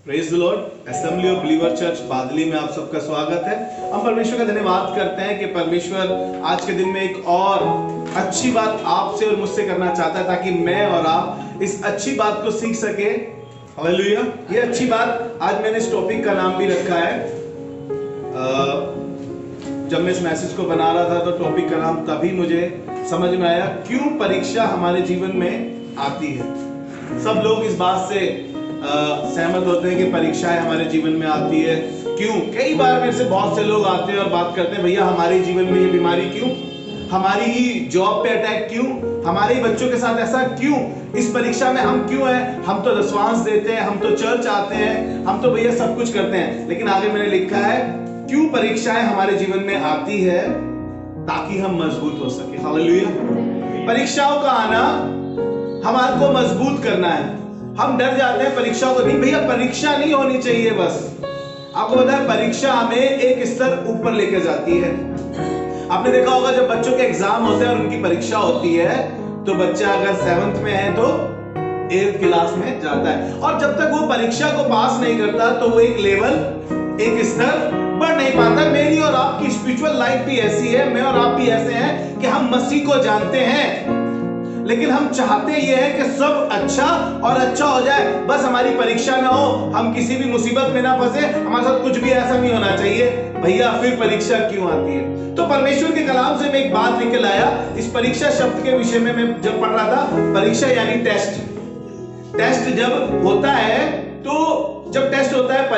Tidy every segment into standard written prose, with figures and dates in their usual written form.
Praise the lord. Assembly of believer church Badli में आप सबका स्वागत है। हम परमेश्वर का धन्यवाद करते हैं कि परमेश्वर आज के दिन में एक और अच्छी बात आपसे और मुझसे करना चाहता है ताकि मैं और आप इस अच्छी बात को सीख सके। हालेलुया। ये अच्छी बात, आज मैंने इस टॉपिक का नाम भी रखा है। जब मैं इस मैसेज को बना रहा था तो टॉपिक का नाम तभी मुझे समझ में आया, क्यों परीक्षा हमारे जीवन में आती है। सब लोग इस बात से सहमत होते हैं कि परीक्षाएं हमारे जीवन में आती है। क्यों? कई बार मेरे से बहुत से लोग आते हैं और बात करते हैं, भैया हमारे जीवन में ये बीमारी क्यों, हमारी ही जॉब पे अटैक क्यों, हमारे ही बच्चों के साथ ऐसा क्यों, इस परीक्षा में हम क्यों हैं। हम तो दशवांश देते हैं, हम तो चर्च आते हैं, हम तो भैया सब कुछ करते हैं, लेकिन आगे मैंने लिखा है क्यों परीक्षाएं हमारे जीवन में आती है, ताकि हम मजबूत हो सके। हालेलुया। परीक्षाओं का आना हमारे को मजबूत करना है। हम डर जाते हैं परीक्षाओं को। नहीं भैया, परीक्षा नहीं होनी चाहिए। बस आपको पता है, परीक्षा हमें एक स्तर ऊपर लेकर जाती है। आपने देखा होगा जब बच्चों के एग्जाम होते हैं और उनकी परीक्षा होती है, तो बच्चा अगर 7th में है तो 8th क्लास में जाता है, और जब तक वो परीक्षा को पास नहीं करता तो वो एक लेवल, एक स्तर बढ़ नहीं पाता। मेरी और आपकी स्पिरिचुअल लाइफ भी ऐसी है, मैं और आप भी ऐसे हैं कि हम मसीह को जानते हैं, लेकिन हम चाहते ये है कि सब अच्छा और अच्छा हो जाए, बस हमारी परीक्षा ना हो, हम किसी भी मुसीबत में ना फंसे, हमारे साथ कुछ भी ऐसा नहीं होना चाहिए। भैया फिर परीक्षा क्यों आती है? तो परमेश्वर के कलाम से मैं एक बात निकल आया। इस परीक्षा शब्द के विषय में मैं जब पढ़ रहा था, परीक्षा यानी टेस्ट। टेस्ट जब होता है, तो जब टेस्ट होता है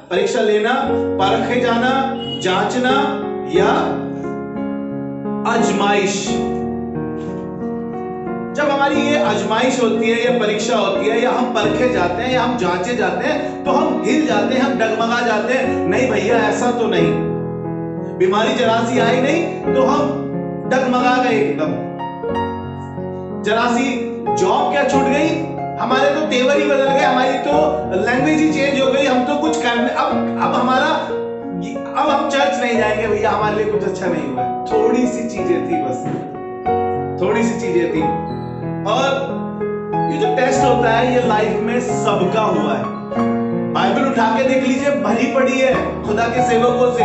परीक्षा लेना, परखे जाना, जांचना या आजमाइश। जब हमारी ये आजमाइश होती है या परीक्षा होती है, या हम परखे जाते हैं या हम जांचे जाते हैं, तो हम हिल जाते हैं, हम डगमगा जाते हैं। नहीं भैया ऐसा तो नहीं, बीमारी जरा सी आई नहीं तो हम डगमगा गए एकदम। जरा सी जॉब क्या छूट गई, हमारे तो तेवर ही बदल गए, हमारी तो लैंग्वेज ही चेंज हो गई, हम तो कुछ करने अब हम चर्च नहीं जाएंगे भैया, हमारे लिए कुछ अच्छा नहीं हुआ। थोड़ी सी चीजें थी, बस थोड़ी सी चीजें थी। और ये जो टेस्ट होता है ये लाइफ में सबका हुआ है। बाइबल उठा के देख लीजिए, भरी पड़ी है खुदा के सेवकों से,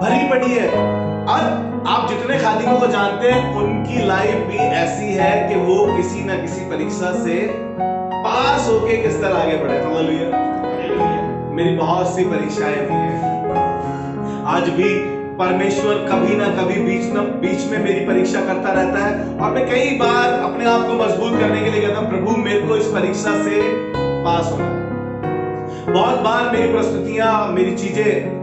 भरी पड़ी है। और आप जितने खादिमों को जानते हैं, उनकी लाइफ भी ऐसी है कि वो किसी ना किसी परीक्षा से पास होके एक स्तर आगे बढ़े। हालेलुया। मेरी बहुत सी परीक्षाएं हुई हैं, आज भी परमेश्वर कभी ना कभी बीच में मेरी परीक्षा करता रहता है, और मैं कई बार अपने आप को मजबूत करने के लिए कहता हूं, प्रभु मेरे को इस परीक्षा से पास होना है। बहुत बार मेरी परिस्थितियां, मेरी चीजें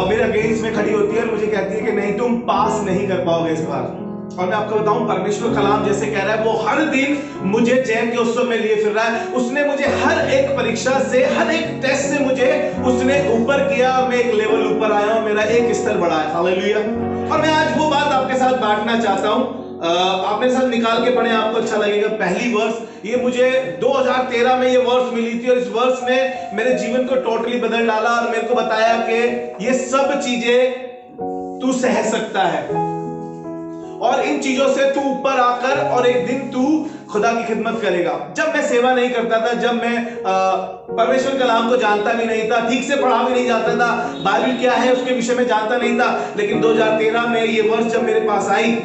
मेरे अगेंस्ट में खड़ी होती है और मुझे कहती है कि नहीं, तुम पास नहीं कर पाओगे इस बार। और मैं आपको बताऊं, परमेश्वर कलाम जैसे कह रहा है, वो हर दिन मुझे चैन के उत्सव में लिए फिर रहा है। उसने मुझे हर एक परीक्षा से, हर एक टेस्ट से मुझे उसने ऊपर किया, और मैं एक लेवल ऊपर आया हूं, मेरा एक स्तर बढ़ा है। हालेलुया। और मैं आज वो बात आपके साथ बांटना चाहता हूं। आप मेरे साथ निकाल के पढ़ें, आपको अच्छा लगेगा। पहली वर्स, ये मुझे 2013 में ये वर्स मिली थी, और इस वर्स ने मेरे जीवन को टोटली बदल डाला और मेरे को बताया कि ये सब चीजें तू सह सकता है, और इन चीजों से तू ऊपर आकर और एक दिन तू खुदा की खिदमत करेगा। जब मैं सेवा नहीं करता था, जब मैं परमेश्वर कलाम को जानता भी नहीं था, ठीक से पढ़ा भी नहीं जाता था, बाइबल क्या है उसके विषय में जानता नहीं था, लेकिन 2013 में ये वर्ष जब मेरे पास आई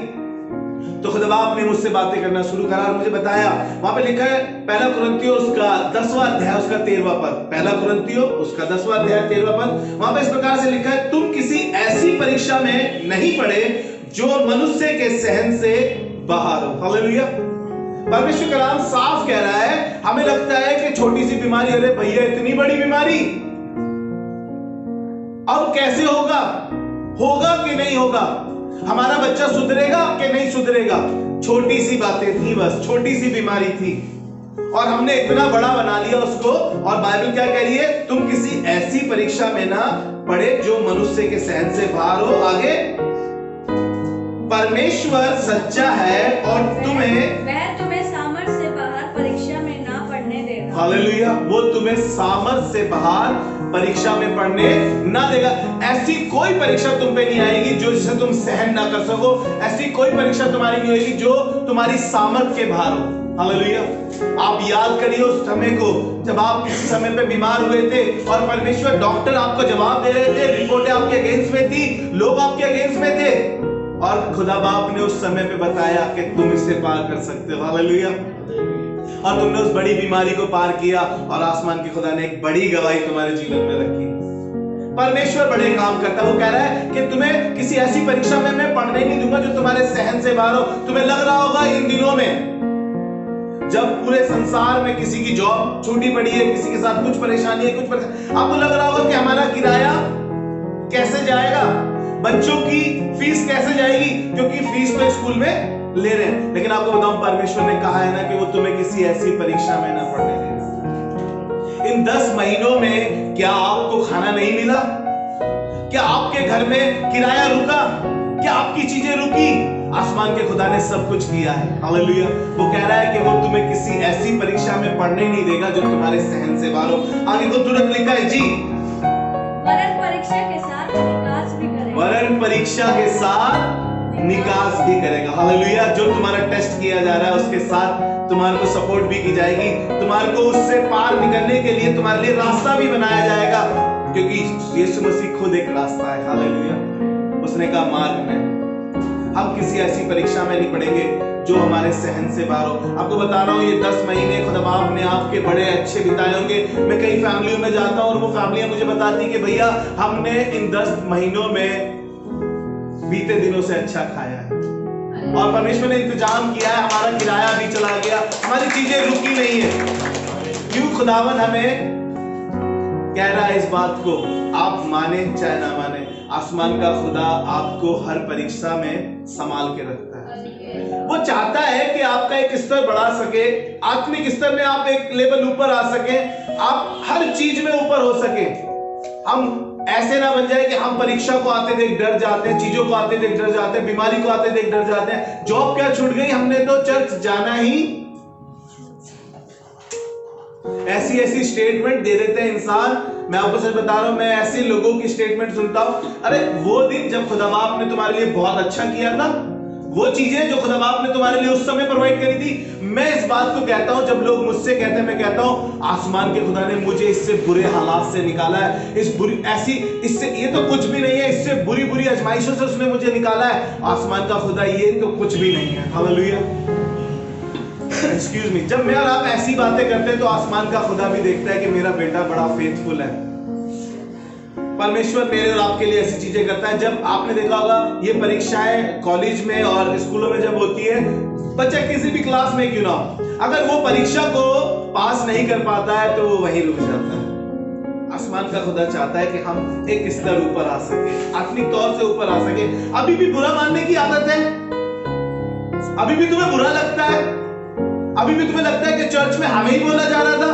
तो खुदा ने मुझसे बातें करना शुरू करा और मुझे बताया। वहां पे लिखा है, पहला कुरिन्थियों उसका 10वां अध्याय उसका 13वां पद, पहला कुरिन्थियों उसका 10वां अध्याय 13वां पद। वहां पे इस प्रकार से लिखा है, तुम किसी ऐसी परीक्षा में नहीं पड़े जो मनुष्य के सहन से बाहर हो। हालेलुया। परमेश्वर कलाम साफ कह रहा है। हमें लगता है कि छोटी सी बीमारी, अरे भैया इतनी बड़ी बीमारी, अब कैसे होगा, होगा कि नहीं होगा, हमारा बच्चा सुधरेगा कि नहीं सुधरेगा। छोटी सी बातें थी, बस छोटी सी बीमारी थी, और हमने इतना बड़ा बना लिया उसको। और बाइबल क्या कह रही है, तुम किसी ऐसी परीक्षा में ना पड़े जो मनुष्य के सहन से बाहर हो। आगे, परमेश्वर सच्चा है और वह तुम्हें सामर्थ से बाहर परीक्षा में ना पढ़ने देगा। हालेलुया। वो तुम्हें सामर्थ से बाहर परीक्षा में पढ़ने ना देगा। ऐसी कोई परीक्षा तुम पे नहीं आएगी जो जिसे तुम सहन ना कर सको। ऐसी कोई परीक्षा तुम्हारी नहीं होगी जो तुम्हारी सामर्थ के बाहर हो। हालेलुया। आप याद करिए उस समय को जब आप किसी समय पे बीमार हुए थे और परमेश्वर डॉक्टर आपको जवाब दे रहे थे, रिपोर्टें आपके अगेंस्ट में थी, लोग आपके अगेंस्ट में थे, और खुदा बाप ने उस समय पे बताया कि तुम इससे पार कर सकते हो। हालेलुया। और तुमने उस बड़ी बीमारी को पार किया और आसमान के खुदा ने एक बड़ी गवाही तुम्हारे जीवन में रखी। परमेश्वर बड़े काम करता है। वो कह रहा है कि तुम्हें किसी ऐसी परीक्षा में मैं पढ़ने नहीं दूंगा जो तुम्हारे सहन से बाहर हो। तुम्हें लग रहा होगा इन दिनों में जब पूरे संसार में किसी की जॉब छूटी पड़ी है, किसी के साथ कुछ परेशानी है, आपको लग रहा होगा कि हमारा किराया कैसे जाएगा, बच्चों की फीस कैसे जाएगी, क्योंकि फीस तो स्कूल में ले रहे हैं। लेकिन आपको बताऊं, परमेश्वर ने कहा है ना कि वो तुम्हें किसी ऐसी परीक्षा में ना पढ़ने देगा। इन 10 महीनों में क्या आपको खाना नहीं मिला? क्या आपके घर में किराया रुका? क्या आपकी चीजें रुकी? आसमान के खुदा ने सब कुछ किया है। हालेलुया। वो कह रहा है कि वो तुम्हें किसी ऐसी परीक्षा में पढ़ने नहीं देगा जो तुम्हारे सहन से बाहर हो। आगे को तुरंत लिखा है जी, वरन परीक्षा के साथ निकास भी करेगा। वरन परीक्षा के साथ निकास भी करेगा। हालेलुया। जो तुम्हारा टेस्ट किया जा रहा है उसके साथ तुम्हारे को सपोर्ट भी की जाएगी, तुम्हारे को उससे पार निकलने के लिए तुम्हारे लिए रास्ता भी बनाया जाएगा, क्योंकि यीशु मसीह खुद एक रास्ता है। हालेलुया। उसने कहा मार्ग में हम किसी ऐसी परीक्षा में नहीं पड़ेंगे जो हमारे सहन से बाहर हो। आपको बता रहा हूँ, ये 10 महीने खुदा बाप ने आपके बड़े अच्छे बिताए होंगे। मैं कई फैमिलियों में जाता हूँ और वो फैमिलियां मुझे बताती कि भैया हमने इन 10 महीनों में बीते दिनों से अच्छा खाया है और परमेश्वर ने इंतजाम किया है, हमारा किराया भी चला गया, हमारी चीजें रुकी नहीं है। क्यों? खुदावन हमें कह रहा है इस बात को, आप माने चाहे ना माने, आसमान का खुदा आपको हर परीक्षा में संभाल के रखता है। वो चाहता है कि आपका एक स्तर बढ़ा सके, आत्मिक स्तर में आप एक लेवल ऊपर आ सके, आप हर चीज में ऊपर हो सके। हम ऐसे ना बन जाए कि हम परीक्षा को आते देख डर जाते हैं, चीजों को आते देख डर जाते हैं, बीमारी को आते देख डर जाते हैं। जॉब क्या छूट गई, हमने तो चर्च जाना ही। ऐसी ऐसी स्टेटमेंट दे देते हैं इंसान। मैं आपको सच बता रहा हूं, मैं ऐसे लोगों की स्टेटमेंट सुनता हूं, अरे वो दिन जब खुदा बाप ने तुम्हारे लिए बहुत अच्छा किया था, वो चीजें जो खुदा बाप ने तुम्हारे लिए उस समय प्रोवाइड करी थी। मैं इस बात को कहता हूं, जब लोग मुझसे कहते हैं, मैं कहता हूं आसमान के खुदा ने मुझे इससे बुरे हालात से निकाला है, इस बुरी ऐसी इससे ये तो कुछ भी नहीं है, इससे बुरी बुरी आजमाइशों से उसने मुझे निकाला है। आसमान का खुदा ये तो कुछ भी नहीं है। हालेलुया। Excuse me. जब मैं और आप ऐसी बातें करते हैं तो आसमान का खुदा भी देखता है कि मेरा बेटा बड़ा फेथफुल है। परमेश्वर मेरे और आपके लिए ऐसी चीजें करता है। जब आपने देखा होगा ये परीक्षाएं कॉलेज में और स्कूलों में जब होती है, बच्चा किसी भी क्लास में क्यों ना हो, अगर वो परीक्षा को पास नहीं कर पाता है तो वो वहीं रुक जाता है। आसमान का खुदा चाहता है कि हम एक स्तर ऊपर आ सके, आत्मिक तौर से ऊपर आ सके। अभी भी बुरा मानने की आदत है, अभी भी तुम्हें बुरा लगता है, अभी भी तुम्हें लगता है कि चर्च में हमें ही बोला जा रहा था,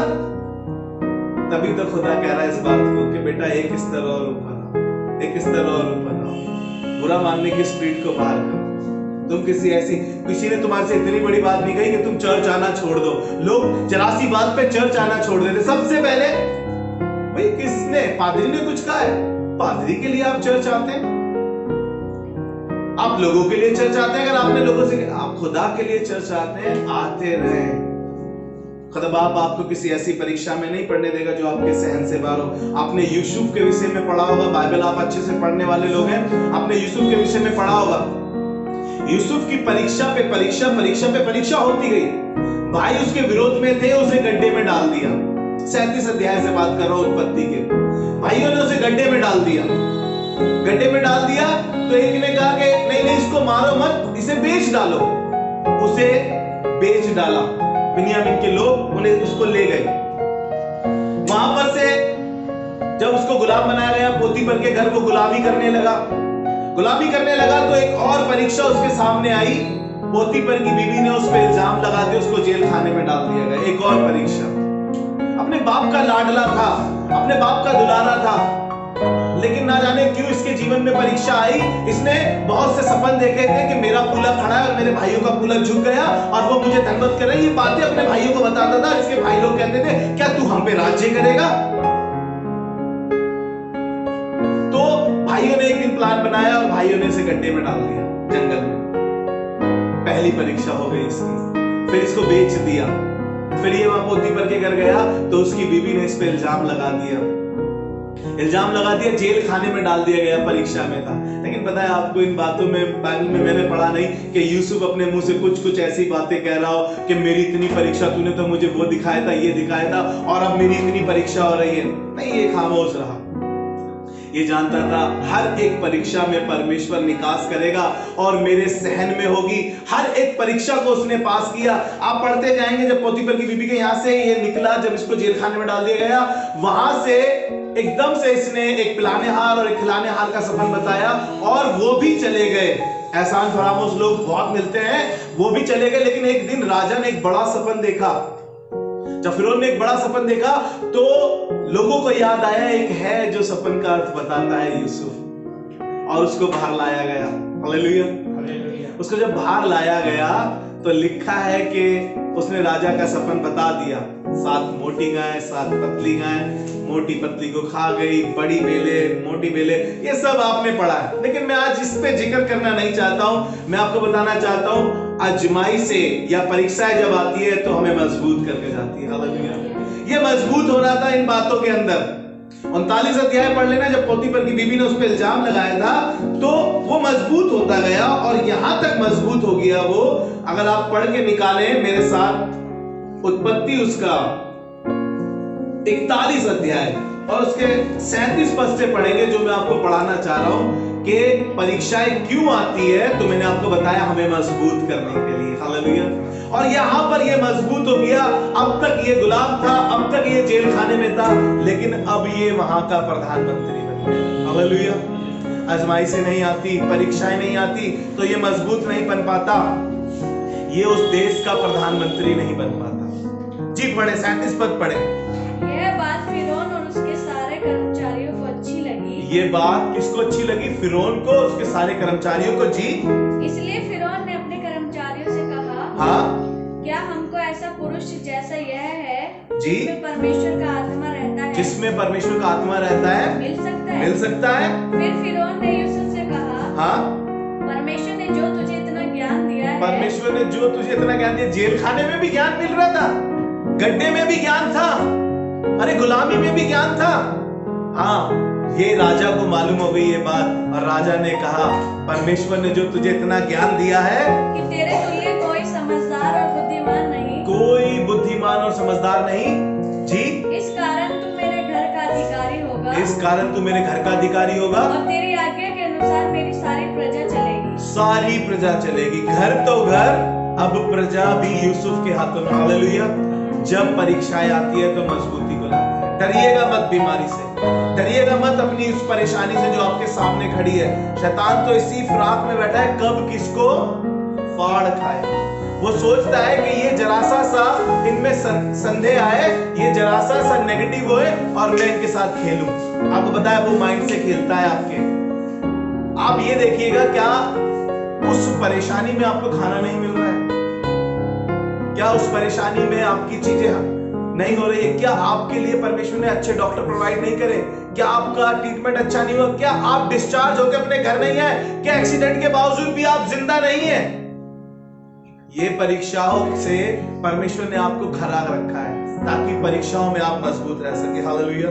तभी तो खुदा कह रहा है इस बात को कि बेटा एक स्तर और ऊपर आओ, एक स्तर और ऊपर आओ। बुरा मानने की स्पीड को पार करो। तुम किसी ने तुम्हारे से इतनी बड़ी बात नहीं कही कि तुम चर्च आना छोड़ दो। लोग जरा सी बात पे चर्च आना छोड़ देते। सबसे पहले भाई किसने, पादरी ने कुछ कहा है? पादरी के लिए आप चर्च आते हैं? आप लोगों के लिए चर्च आते हैं? अगर आपने लोगों से, आप खुदा के लिए चर्च आते हैं, आते रहे। खुदा बाप आपको किसी ऐसी परीक्षा में नहीं पढ़ने देगा जो आपके सहन से बाहर हो। आपने यूसुफ के विषय में पढ़ा होगा, बाइबल आप अच्छे से पढ़ने वाले लोग हैं, आपने यूसुफ के विषय में पढ़ा होगा। यूसुफ की परीक्षा पे परीक्षा होती गई। भाई उसके विरोध में थे, उसे गड्ढे में डाल दिया। 37 अध्याय से बात कर रहा हूं उत्पत्ति के। भाइयों ने उसे गड्ढे में डाल दिया। गड्ढे में डाल दिया तो एक ने कहा कि नहीं इसको मारो मत, इसे बेच डालो। उसे बेच डाला। बिन्यामीन के लोग उन्हें उसको ले गए। वहां पर से जब उसको गुलाम बनाया गया, पोतीफर के घर, वो गुलामी करने लगा तो एक और परीक्षा उसके सामने आई। पोतीफर की बीवी ने उस पर इल्जाम लगा के उसको जेल खाने में डाल दिया गया। एक और परीक्षा। अपने बाप का लाडला था, अपने बाप का दुलारा था, लेकिन ना जाने क्यों इसके जीवन में परीक्षा आई। इसने बहुत से सपन देखे थे कि मेरा पूला खड़ा है और मेरे भाइयों का पूला झुक गया और वो मुझे धनवत करे। ये बातें अपने भाइयों को बताता था। इसके भाई लोग कहते थे क्या तू हम पे राज्य करेगा? तो भाइयों ने एक दिन प्लान बनाया और भाइयों ने इसे गड्ढे में डाल दिया, जंगल में। पहली परीक्षा हो गई इसकी। फिर इसको बेच दिया। फिर ये वहां पोतीफर के घर गया तो उसकी बीवी ने इस पे इल्जाम लगा दिया, जेल खाने में डाल दिया गया, परीक्षा में था। लेकिन पता है आपको, इन बातों में बाइबल में मैंने पढ़ा नहीं कि यूसुफ अपने मुंह से कुछ ऐसी बातें कह रहा हो कि मेरी इतनी परीक्षा, तूने तो मुझे वो दिखाया था, ये दिखाया था, और अब मेरी इतनी परीक्षा हो रही है। नहीं, ये खामोश रहा। ये जानता था हर एक परीक्षा में परमेश्वर निकास करेगा और मेरे सहन में होगी। हर एक परीक्षा को उसने पास किया। आप पढ़ते जाएंगे, जब पोतीफर की बीबी के यहां से ये निकला, जब इसको जेल खाने में डाल दिया गया, वहां से एकदम से इसने एक पिलाने हार और एक खिलाने हार का सपन बताया और वो भी चले गए। एहसान फरामोश लोग बहुत मिलते हैं, वो भी चले गए। लेकिन एक दिन राजा ने एक बड़ा सपन देखा। जब फिरौन ने एक बड़ा सपन देखा तो लोगों को याद आया, एक है जो सपन का अर्थ बताता है, यूसुफ, और उसको बाहर लाया गया। हालेलुया। उसको जब बाहर लाया गया तो लिखा है कि उसने राजा का सपन बता दिया। 7 मोटी गाय, 7 पतली गाय, मोटी पतली को खा गई, बड़ी बेले, मोटी बेले, ये सब आपने पढ़ा है। लेकिन मैं आज इस पे जिक्र करना नहीं चाहता हूं। मैं आपको बताना चाहता हूं, आजमाई से या परीक्षाएं जब आती है तो हमें मजबूत करके जाती है। हालेलुया। ये मजबूत हो रहा था इन बातों के अंदर। 39 अध्याय पढ़ लेना, जब पोतीफर की बीबी ने उस पर इल्जाम लगाया था तो वो मजबूत होता गया और यहां तक मजबूत हो गया वो। अगर आप पढ़ के निकाले मेरे साथ उत्पत्ति उसका 41 अध्याय और उसके 37 पद से पढ़ेंगे, जो मैं आपको पढ़ाना चाह रहा हूं कि परीक्षाएं क्यों आती है। तो मैंने आपको बताया हमें मजबूत करने के लिए। हालेलुया। और यहां पर ये मजबूत हो गया। अब तक ये गुलाम था, अब तक ये जेल खाने में था, लेकिन अब ये वहां का प्रधानमंत्री बन गया। हालेलुया। आजमाई से नहीं आती, परीक्षाएं नहीं आती तो ये मजबूत नहीं बन पाता, ये उस देश का प्रधानमंत्री नहीं बन पाता। जी पढ़े, 37 पद पढ़े। यह बात फिरौन और उसके सारे कर्मचारियों को अच्छी लगी। ये बात किसको अच्छी लगी? फिरौन को, उसके सारे कर्मचारियों को। जी, इसलिए फिरौन ने अपने कर्मचारियों से कहा, हाँ, क्या हमको ऐसा पुरुष जैसा यह है जी, जिसमें परमेश्वर का आत्मा रहता है, जिसमें परमेश्वर का आत्मा रहता है, मिल सकता है? मिल सकता है। फिर फिरौन ने यूसुफ से कहा, हाँ, परमेश्वर ने जो तुझे इतना ज्ञान दिया है, परमेश्वर ने जो तुझे इतना ज्ञान दिया, जेल खाने में भी ज्ञान मिल रहा था, गड्ढे में भी ज्ञान था, अरे गुलामी में भी ज्ञान था। हाँ, ये राजा को मालूम हो गई ये बात और राजा ने कहा, परमेश्वर ने जो तुझे इतना ज्ञान दिया है कि तेरे तुल्य कोई समझदार और बुद्धिमान नहीं, कोई बुद्धिमान और समझदार नहीं। जी, इस कारण तू मेरे घर का अधिकारी होगा, इस कारण तू मेरे घर का अधिकारी होगा और तेरी आज्ञा के अनुसार मेरी सारी प्रजा चलेगी। सारी प्रजा चलेगी। घर तो घर, अब प्रजा भी यूसुफ के हाथों में। हालेलुया। जब परीक्षाएं आती है तो मजबूती को लाती है। डरिएगा मत बीमारी से, डरिएगा मत अपनी उस परेशानी से जो आपके सामने खड़ी है। शैतान तो इसी फिराक में बैठा है कब किसको फाड़ खाए। वो सोचता है कि ये जरासा सा इनमें संदेह आए, ये जरासा सा नेगेटिव होए और मैं इनके साथ खेलूं। आपको पता है वो माइंड से खेलता है आपके। आप ये देखिएगा, क्या उस परेशानी में आपको खाना नहीं मिल रहा है? क्या उस परेशानी में आपकी चीजें नहीं हो रही है? क्या आपके लिए परमेश्वर ने अच्छे डॉक्टर प्रोवाइड नहीं करे? क्या आपका ट्रीटमेंट अच्छा नहीं हुआ? क्या आप डिस्चार्ज होकर अपने घर नहीं आए? क्या एक्सीडेंट के बावजूद भी आप जिंदा नहीं है? ये परीक्षाओं से परमेश्वर ने आपको खड़ा रखा है ताकि परीक्षाओं में आप मजबूत रह सके। हालेलुया।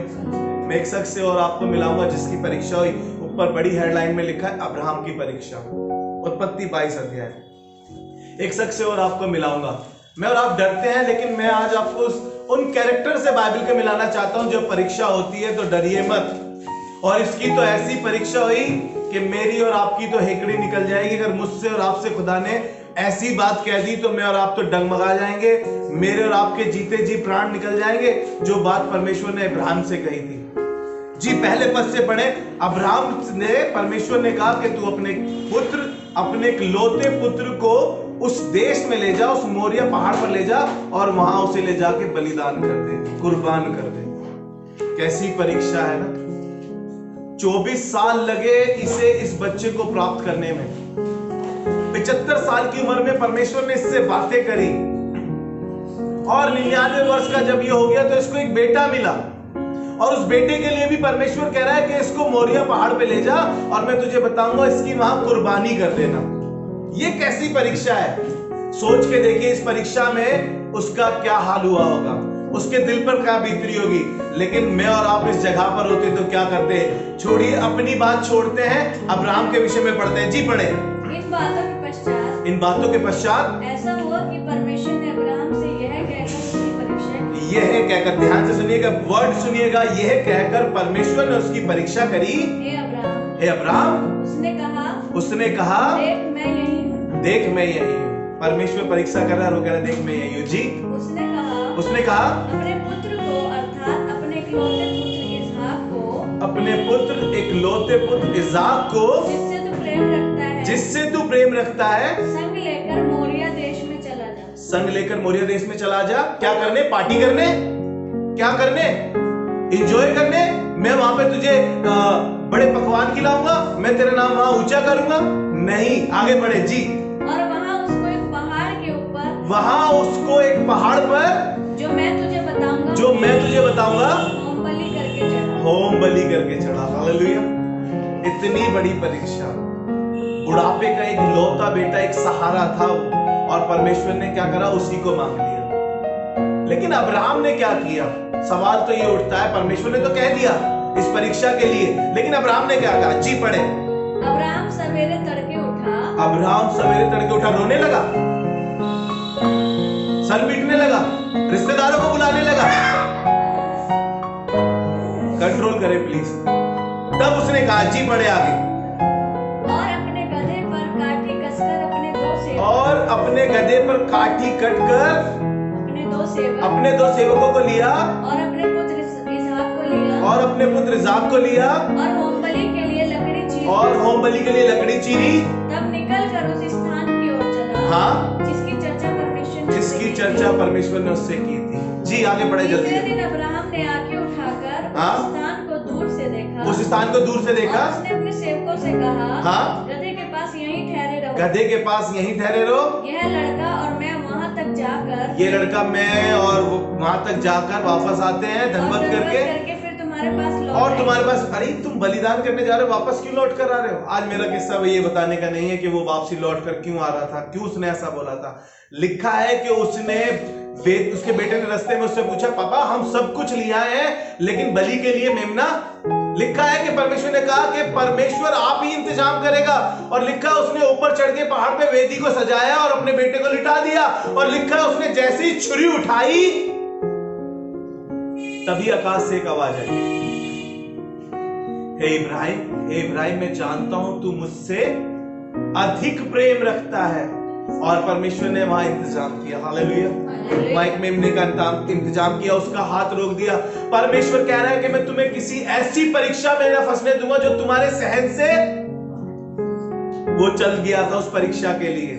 मैं एक शख्स से और आपको मिलाऊंगा जिसकी परीक्षा हुई, ऊपर बड़ी हेडलाइन में लिखा है अब्राहम की परीक्षा, उत्पत्ति 22 अध्याय। एक शख्स से और आपको मिलाऊंगा। मैं और आप डरते हैं, लेकिन मैं आज आपको उन कैरेक्टर से बाइबल के मिलाना चाहता हूं। जब परीक्षा होती है तो डरिए मत। और इसकी तो ऐसी परीक्षा हुई कि मेरी और आपकी तो हेकड़ी निकल जाएगी। अगर मुझसे और आपसे खुदा ने ऐसी बात कह दी तो मैं और आप तो डगमगा जाएंगे, मेरे और आपके जीते जी प्राण निकल जाएंगे, जो बात परमेश्वर ने अब्राहम से कही थी। जी, पहले पद से पढ़े। अब्राहम ने, परमेश्वर ने कहा कि तू अपने पुत्र, अपने इकलौते पुत्र को उस देश में ले जा, उस मोरिया पहाड़ पर ले जा और वहां उसे ले जाके बलिदान कर दे, कुर्बान कर दे। कैसी परीक्षा है ना। 24 साल लगे इसे, इस बच्चे को प्राप्त करने में। 75 साल की उम्र में परमेश्वर ने इससे बातें करी और 99 वर्ष का जब ये हो गया तो इसको एक बेटा मिला। और उस बेटे के लिए भी परमेश्वर कह रहा है कि इसको मोरिया पहाड़ पे ले जा और मैं तुझे बताऊंगा, इसकी वहां कुर्बानी कर देना। ये कैसी परीक्षा है? सोच के देखिए इस परीक्षा में उसका क्या हाल हुआ होगा, उसके दिल पर क्या बीतरी होगी। लेकिन मैं और आप इस जगह पर होते तो क्या करते? छोड़िए, अपनी बात छोड़ते हैं, अब्राहम के विषय में पढ़ते हैं। जी पढ़े। इन बातों के पश्चात ऐसा हुआ कि परमेश्वर ने अब्राहम से यह कहकर उसकी परीक्षा की। यह कहकर, ध्यान से सुनिएगा, वर्ड सुनिएगा, यह कहकर परमेश्वर ने उसकी परीक्षा करी। हे अब्राहम, उसने कहा देख मैं यही हूँ। देख मैं यही हूँ। परमेश्वर परीक्षा कर रहा है, वो कह रहा है देख मैं यही हूँ। जी। उसने कहा अपने पुत्र को, अर्थात अपने इकलौते पुत्र इसहाक को, अपने पुत्र इकलौते पुत्र इसहाक को, जिससे तू प्रेम रखता है, संग लेकर मोरिया देश में चला जा। संग लेकर मोरिया देश में चला जा। क्या करने? पार्टी करने? क्या करने? एंजॉय करने? मैं वहां पे तुझे बड़े पकवान खिलाऊंगा, मैं तेरा नाम वहां ऊंचा करूंगा? नहीं, आगे बढ़े। जी। और वहां उसको एक पहाड़ के ऊपर, वहां उसको एक पहाड़ पर, जो मैं तुझे बताऊंगा, होम बलि करके चढ़ा। होम बलि करके चढ़ा। हालेलुया। इतनी बड़ी परीक्षा, बुढ़ापे का एक लौता बेटा, एक सहारा था वो, और परमेश्वर ने क्या करा? उसी को मांग लिया। लेकिन अब्राहम ने क्या किया? सवाल तो ये उठता है, परमेश्वर ने तो कह दिया इस परीक्षा के लिए, लेकिन अब्राहम ने क्या कहा? जी पढ़े। अब्राहम सवेरे तड़के उठा, रोने लगा, सर पीटने लगा, रिश्तेदारों को बुलाने लगा। कंट्रोल करें प्लीज। तब उसने कहा, जी पढ़े आगे। और अपने गधे पर काठी कसकर अपने गधे पर काठी कटकर अपने दो सेवकों को लिया, और अपने पुत्र इसहाक को लिया, और होम बलि के लिए लकड़ी चीरी, तब निकल कर उस स्थान की ओर चला, हाँ, जिसकी चर्चा परमेश्वर ने उससे की थी। जी आगे बढ़े जल्दी। तीसरे दिन अब्राहम ने आंखें उठाकर उस स्थान को दूर से देखा, और उसने अपने सेवकों से कहा, हाँ, गधे के पास यहीं ठहरे रहो, यह लड़का और मैं वहां तक जाकर वापस आते हैं धन्यवाद करके फिर तुम्हारे पास लौट और तुम्हारे पास, अरे तुम बलिदान करने जा रहे हो, वापस क्यों लौट कर आ रहे हो? आज मेरा किस्सा ये बताने का नहीं है कि वो वापसी लौट कर क्यों आ रहा था, क्यों उसने ऐसा बोला था। लिखा है कि उसके बेटे ने रास्ते में उससे पूछा, पापा हम सब कुछ लिया है लेकिन बलि के लिए मेमना। लिखा है कि परमेश्वर ने कहा कि परमेश्वर आप ही इंतजाम करेगा, और लिखा है उसने ऊपर चढ़ के पहाड़ पे वेदी को सजाया और अपने बेटे को लिटा दिया, और लिखा है उसने जैसे ही छुरी उठाई तभी आकाश से एक आवाज आई, हे इब्राहिम मैं जानता हूं तू मुझसे अधिक प्रेम रखता है। और परमेश्वर ने वहां इंतजाम किया। हालेलुया। माइक मेमने का इंतजाम किया, उसका हाथ रोक दिया। परमेश्वर कह रहा है कि मैं तुम्हें किसी ऐसी परीक्षा में न फंसने दूंगा जो तुम्हारे सहन से, वो चल गया था उस परीक्षा के लिए,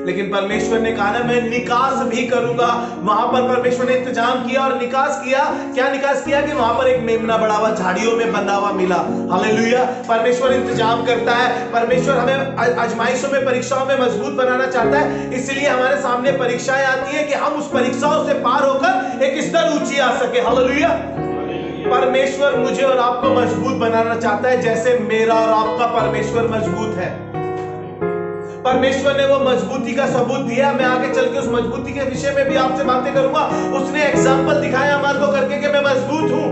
लेकिन परमेश्वर ने कहा ना मैं निकास भी करूंगा। वहां पर परमेश्वर ने इंतजाम किया और निकास किया। क्या निकास किया? कि वहां पर एक मेमना बड़ा हुआ झाड़ियों में बंधा हुआ मिला। हालेलुया। परमेश्वर इंतजाम करता है। परमेश्वर हमें आजमाइशों में, परीक्षाओं में मजबूत बनाना चाहता है, इसलिए हमारे सामने परीक्षाएं आती है कि हम उस परीक्षाओं से पार होकर एक स्तर ऊंची आ सके। हालेलुया। परमेश्वर मुझे और आपको मजबूत बनाना चाहता है, जैसे मेरा और आपका परमेश्वर मजबूत है। परमेश्वर ने वो मजबूती का सबूत दिया। मैं आगे चल के उस मजबूती के विषय में भी आपसे बातें करूंगा। उसने एग्जाम्पल दिखाया हमारे को करके कि मैं मजबूत हूं।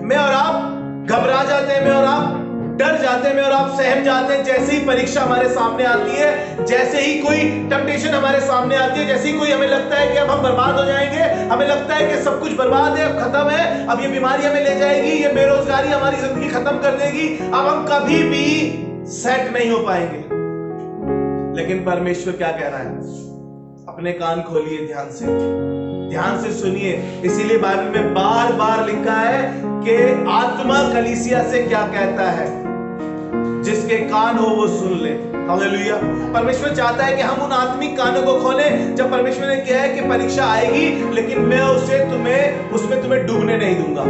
मैं और आप घबरा जाते हैं, मैं और आप डर जाते हैं, मैं और आप सहम जाते हैं जैसे ही परीक्षा हमारे सामने आती है, जैसे ही कोई टेम्पटेशन हमारे सामने आती है, जैसे ही कोई हमें लगता है कि अब हम बर्बाद हो जाएंगे, हमें लगता है कि सब कुछ बर्बाद है, अब खत्म है, अब ये बीमारी हमें ले जाएगी, ये बेरोजगारी हमारी जिंदगी खत्म कर देगी, अब हम कभी भी सेट नहीं हो पाएंगे। लेकिन परमेश्वर क्या कह रहा है? अपने कान खोलिए, ध्यान से सुनिए। इसीलिए बाइबल में बार बार लिखा है कि आत्मा कलीसिया से क्या कहता है, जिसके कान हो वो सुन ले। हालेलुया। परमेश्वर चाहता है कि हम उन आत्मिक कानों को खोलें। जब परमेश्वर ने किया है कि परीक्षा आएगी, लेकिन मैं उसमें तुम्हें डूबने नहीं दूंगा।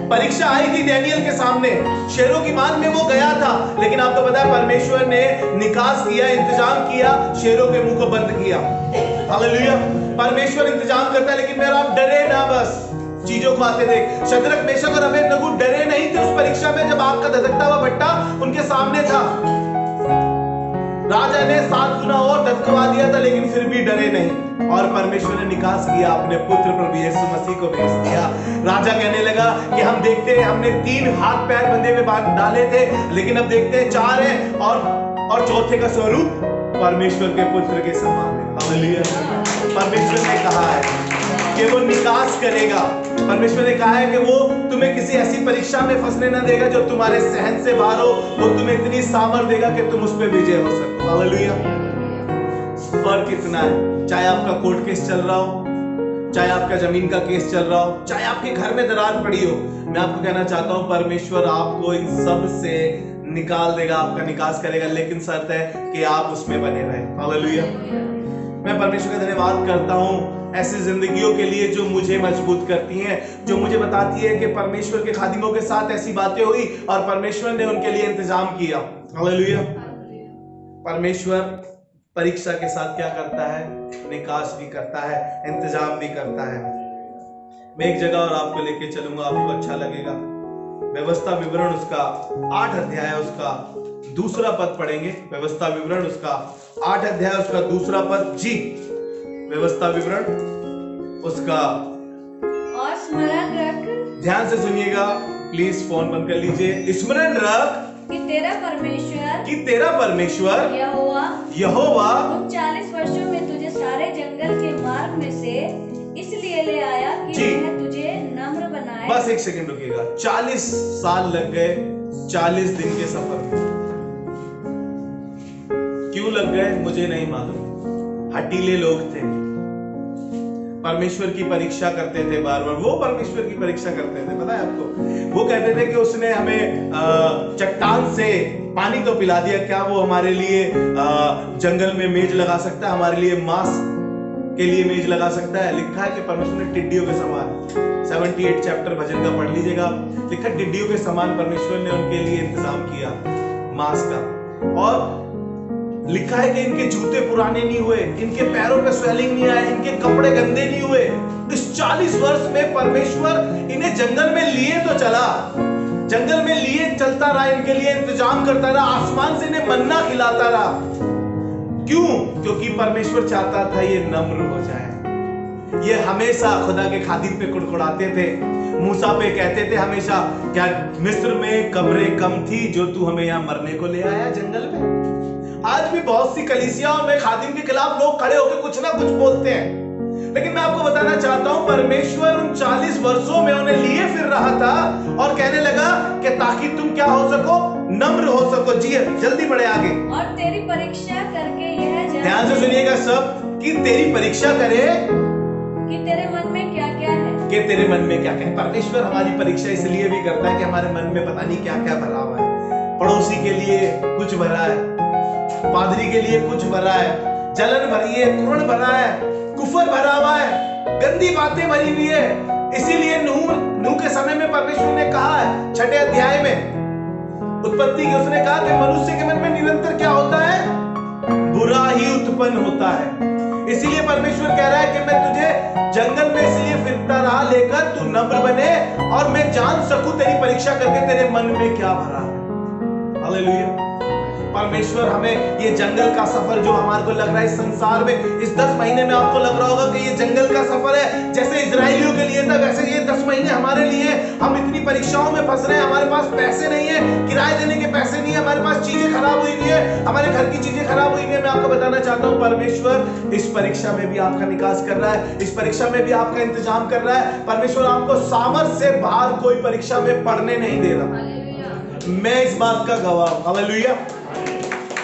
परीक्षा आई थी डैनियल के सामने, शेरों की मान में वो गया था, लेकिन आपको पता है परमेश्वर ने निकास किया, इंतजाम किया, शेरों के मुंह को बंद किया। हालेलुया। परमेश्वर इंतजाम करता है, लेकिन मेरा आप डरे ना, बस चीजों को आते देख। शद्रक, मेशक और अबेदनगो डरे नहीं थे उस परीक्षा में, जब आग का धधकता हुआ भट्टा उनके सामने था। राजा ने 7 गुना और धधकवा दिया था, लेकिन फिर भी डरे नहीं, और परमेश्वर ने निकास किया, अपने पुत्र प्रभु यीशु मसीह को भेज दिया। राजा कहने लगा कि हम देखते हैं, हमने 3 हाथ पैर बंधे में डाले थे, लेकिन अब देखते हैं 4 है, और चौथे का स्वरूप परमेश्वर के पुत्र के समान है। हालेलुया। परमेश्वर ने कहा है कि वो निकास करेगा। परमेश्वर ने कहा है कि वो तुम्हें किसी ऐसी परीक्षा में फंसने ना देगा जो तुम्हारे सहन से बाहर हो। वो तुम्हें इतनी सामर्थ देगा कि तुम उस पर विजय हो सको। हालेलुया। फर्क इतना है, चाहे आपका कोर्ट केस चल रहा हो, चाहे आपका जमीन का केस चल रहा हो, चाहे आपके घर में दरार पड़ी हो, मैं आपको कहना चाहता हूं परमेश्वर आपको इन सब से निकाल देगा, आपका निकास करेगा, लेकिन शर्त है कि आप उसमें बने रहे। हालेलुया। मैं परमेश्वर का धन्यवाद करता हूं ऐसी जिंदगियों के लिए जो मुझे मजबूत करती हैं, जो मुझे बताती है कि परमेश्वर के खादिमों के साथ ऐसी बातें हुई और परमेश्वर ने उनके लिए इंतजाम किया। हालेलुया। परमेश्वर परीक्षा के साथ क्या करता है? निकास भी करता है, इंतजाम भी करता है। मैं एक जगह और आपको लेके चलूंगा, आपको अच्छा लगेगा। व्यवस्था विवरण उसका 8 अध्याय उसका दूसरा पद पढ़ेंगे। व्यवस्था विवरण उसका 8 अध्याय उसका दूसरा पद। जी, व्यवस्था विवरण उसका, और स्मरण रख, ध्यान से सुनिएगा प्लीज, फोन बंद कर लीजिए। स्मरण रख कि तेरा परमेश्वर यहोवा उन 40 वर्षों में तुझे सारे जंगल के मार्ग में से इसलिए ले आया कि वह तुझे नम्र बनाए। बस एक सेकंड रुकिएगा। 40 साल लग गए 40 दिन के सफर में। क्यों लग गए मुझे नहीं मालूम। हटीले लोग थे, परमेश्वर की परीक्षा करते थे बार बार। वो परमेश्वर की परीक्षा करते थे, पता है आपको? वो कहते थे कि उसने हमें चट्टान से पानी तो पिला दिया, क्या वो हमारे लिए जंगल में मेज लगा सकता है? हमारे लिए मांस के लिए मेज लगा सकता है? लिखा है कि परमेश्वर ने टिड्डियों के समान, 78 चैप्टर भजन का पढ़ लीजिएगा, लिखा टिड्डियों के समान परमेश्वर ने उनके लिए इंतजाम किया मांस का। और लिखा है कि इनके जूते पुराने नहीं हुए, इनके पैरों पे स्वेलिंग नहीं आया, इनके कपड़े गंदे नहीं हुए। इस 40 वर्ष में परमेश्वर इन्हें जंगल में लिए तो चला, जंगल में लिए चलता रहा, इनके लिए इंतजाम करता रहा, आसमान से इन्हें मन्ना खिलाता रहा। क्यों? क्योंकि परमेश्वर चाहता था ये नम्र हो जाए। ये हमेशा खुदा के खादिम पे कुड़कुड़ाते थे, मूसा पे कहते थे हमेशा, क्या मिस्र में कब्रें कम थी जो तू हमें यहाँ मरने को ले आया जंगल में? आज भी बहुत सी कलीसियाओं में खादिम के खिलाफ लोग खड़े होकर कुछ ना कुछ बोलते हैं, लेकिन मैं आपको बताना चाहता हूं परमेश्वर उन 40 वर्षों में उन्हें लिए फिर रहा था और कहने लगा कि ताकि तुम क्या हो सको? नम्र हो सको। जी जल्दी बढ़े आगे। और तेरी परीक्षा करके यह ध्यान से सुनिएगा सब, कि तेरी परीक्षा करे कि तेरे मन में क्या क्या है, कि तेरे मन में क्या क्या है। परमेश्वर हमारी परीक्षा इसलिए भी करता है कि हमारे मन में पता नहीं क्या क्या भरा हुआ है। पड़ोसी के लिए कुछ भरा है, पादरी के लिए कुछ भरा है, जलन भरी है, क्रोध भरा है, कुफर भरा हुआ है, गंदी बातें भरी हुई है। इसीलिए नूह के समय में परमेश्वर ने कहा है 6 अध्याय में उत्पत्ति के, उसने कहा कि मनुष्य के मन में निरंतर क्या होता है? बुरा ही उत्पन्न होता है। इसीलिए परमेश्वर कह रहा है कि मैं तुझे जंगल में इसलिए फिरता रहा लेकर तू नम्र बने और मैं जान सकूं तेरी परीक्षा करके तेरे मन में क्या भरा है। हालेलुया। परमेश्वर हमें ये जंगल का सफर जो हमारे को लग रहा है इस संसार में, इस 10 महीने में आपको लग रहा होगा कि ये जंगल का सफर है, जैसे इजरायलियों के लिए था वैसे ये 10 महीने हमारे लिए। हम इतनी परीक्षाओं में फंस रहे हैं, हमारे पास पैसे नहीं है, किराए देने के पैसे नहीं है, हमारे पास चीजें खराब हुई हुई है, हमारे घर की चीजें खराब हुई हुई है। मैं आपको बताना चाहता हूँ परमेश्वर इस परीक्षा में भी आपका निकास कर रहा है, इस परीक्षा में भी आपका इंतजाम कर रहा है। परमेश्वर आपको सामर्थ्य से बाहर कोई परीक्षा में पढ़ने नहीं दे रहा। मैं इस बात का गवाह हूं। हालेलुया।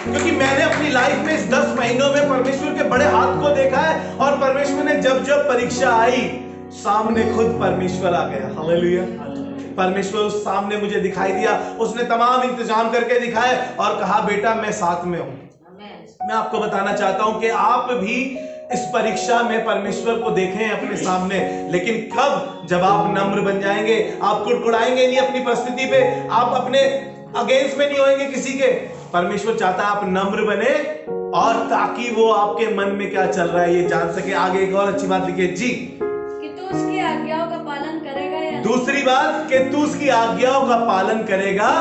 क्योंकि मैंने अपनी लाइफ में इस 10 महीनों में परमेश्वर के बड़े हाथ को देखा है, और परमेश्वर ने जब जब परीक्षा आई सामने खुद परमेश्वर आ गया। हालेलुया। परमेश्वर उस सामने मुझे दिखाई दिया, उसने तमाम इंतजाम करके दिखाए और कहा बेटा मैं साथ में हूं। मैं आपको बताना चाहता हूं कि आप भी इस परीक्षा में परमेश्वर को देखें अपने सामने, लेकिन कब? जब आप नम्र बन जाएंगे, आप कुड़कुड़ाएंगे नहीं अपनी परिस्थिति पे, आप अपने अगेंस्ट में नहीं होंगे किसी के। परमेश्वर चाहता है आप नम्र बने, और ताकि वो आपके मन में क्या चल रहा है ये जान सके। आगे एक और अच्छी बात लिखिए जी, कि तू उसकी आज्ञाओं का पालन करेगा या नहीं। दूसरी बात कि तू उसकी आज्ञाओं का पालन करेगा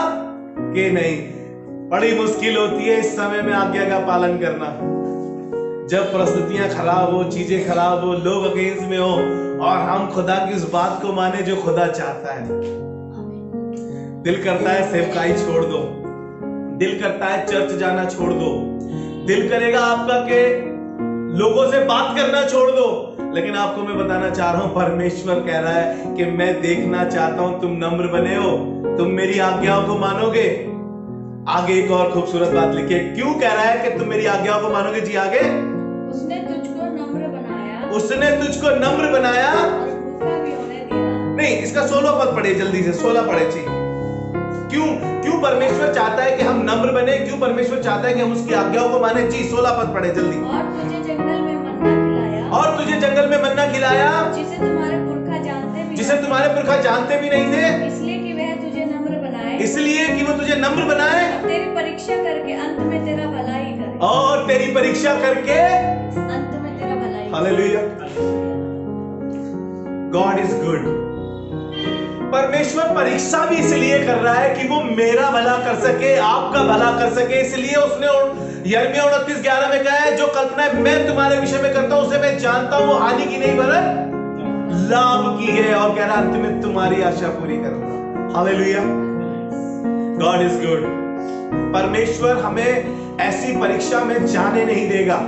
कि नहीं। बड़ी मुश्किल होती है इस समय में आज्ञा का पालन करना। जब परिस्थितियां खराब हो, चीजें खराब हो, लोग अगेंस्ट में हो और हम खुदा की उस बात को माने जो खुदा चाहता है। दिल करता है सेवकाई छोड़ दो, दिल करता है चर्च जाना छोड़ दो, दिल करेगा आपका के लोगों से बात करना छोड़ दो, लेकिन आपको मैं बताना चाह रहा हूं परमेश्वर कह रहा है कि मैं देखना चाहता हूं तुम नम्र बने हो, तुम मेरी आज्ञाओं को मानोगे। आगे एक और खूबसूरत बात लिखी है, क्यों कह रहा है कि तुम मेरी आज्ञाओं को मानोगे? जी आगे, उसने तुझको नम्र बनाया, उसने तुझको नम्र बनाया और भूखा भी होने दिया। नहीं, इसका 16 पद पढ़े जल्दी से, 16 पढ़े जी। क्यों क्यों परमेश्वर चाहता है कि हम नम्र बने? क्यों परमेश्वर चाहता है कि हम उसकी आज्ञाओं को माने? जी 16 पद पढ़े जल्दी। और तुझे जंगल में मन्ना खिलाया, और तुझे जंगल में मन्ना खिलाया, जिसे तुम्हारे पुरखा जानते भी जिसे तुम्हारे पुरखा जानते भी नहीं थे, इसलिए कि वह तुझे नम्र बनाए, इसलिए कि वो तुझे नम्र बनाए और तेरी परीक्षा करके अंत में तेरा भलाई करे, और तेरी परीक्षा करके अंत में तेरा भलाई करे। हालेलुया। God is good. परमेश्वर परीक्षा भी इसलिए कर रहा है कि वो मेरा भला कर सके, आपका भला कर सके। इसलिए उसने यिर्मयाह 29:11 में कहा है, जो कल्पना मैं तुम्हारे विषय में करता हूं उसे मैं जानता हूं, वो हानि की नहीं वरन लाभ की है, और कह रहा अंत में तुम्हारी आशा पूरी करूंगा। हालेलुया। God is good. परमेश्वर हमें ऐसी परीक्षा में जाने नहीं देगा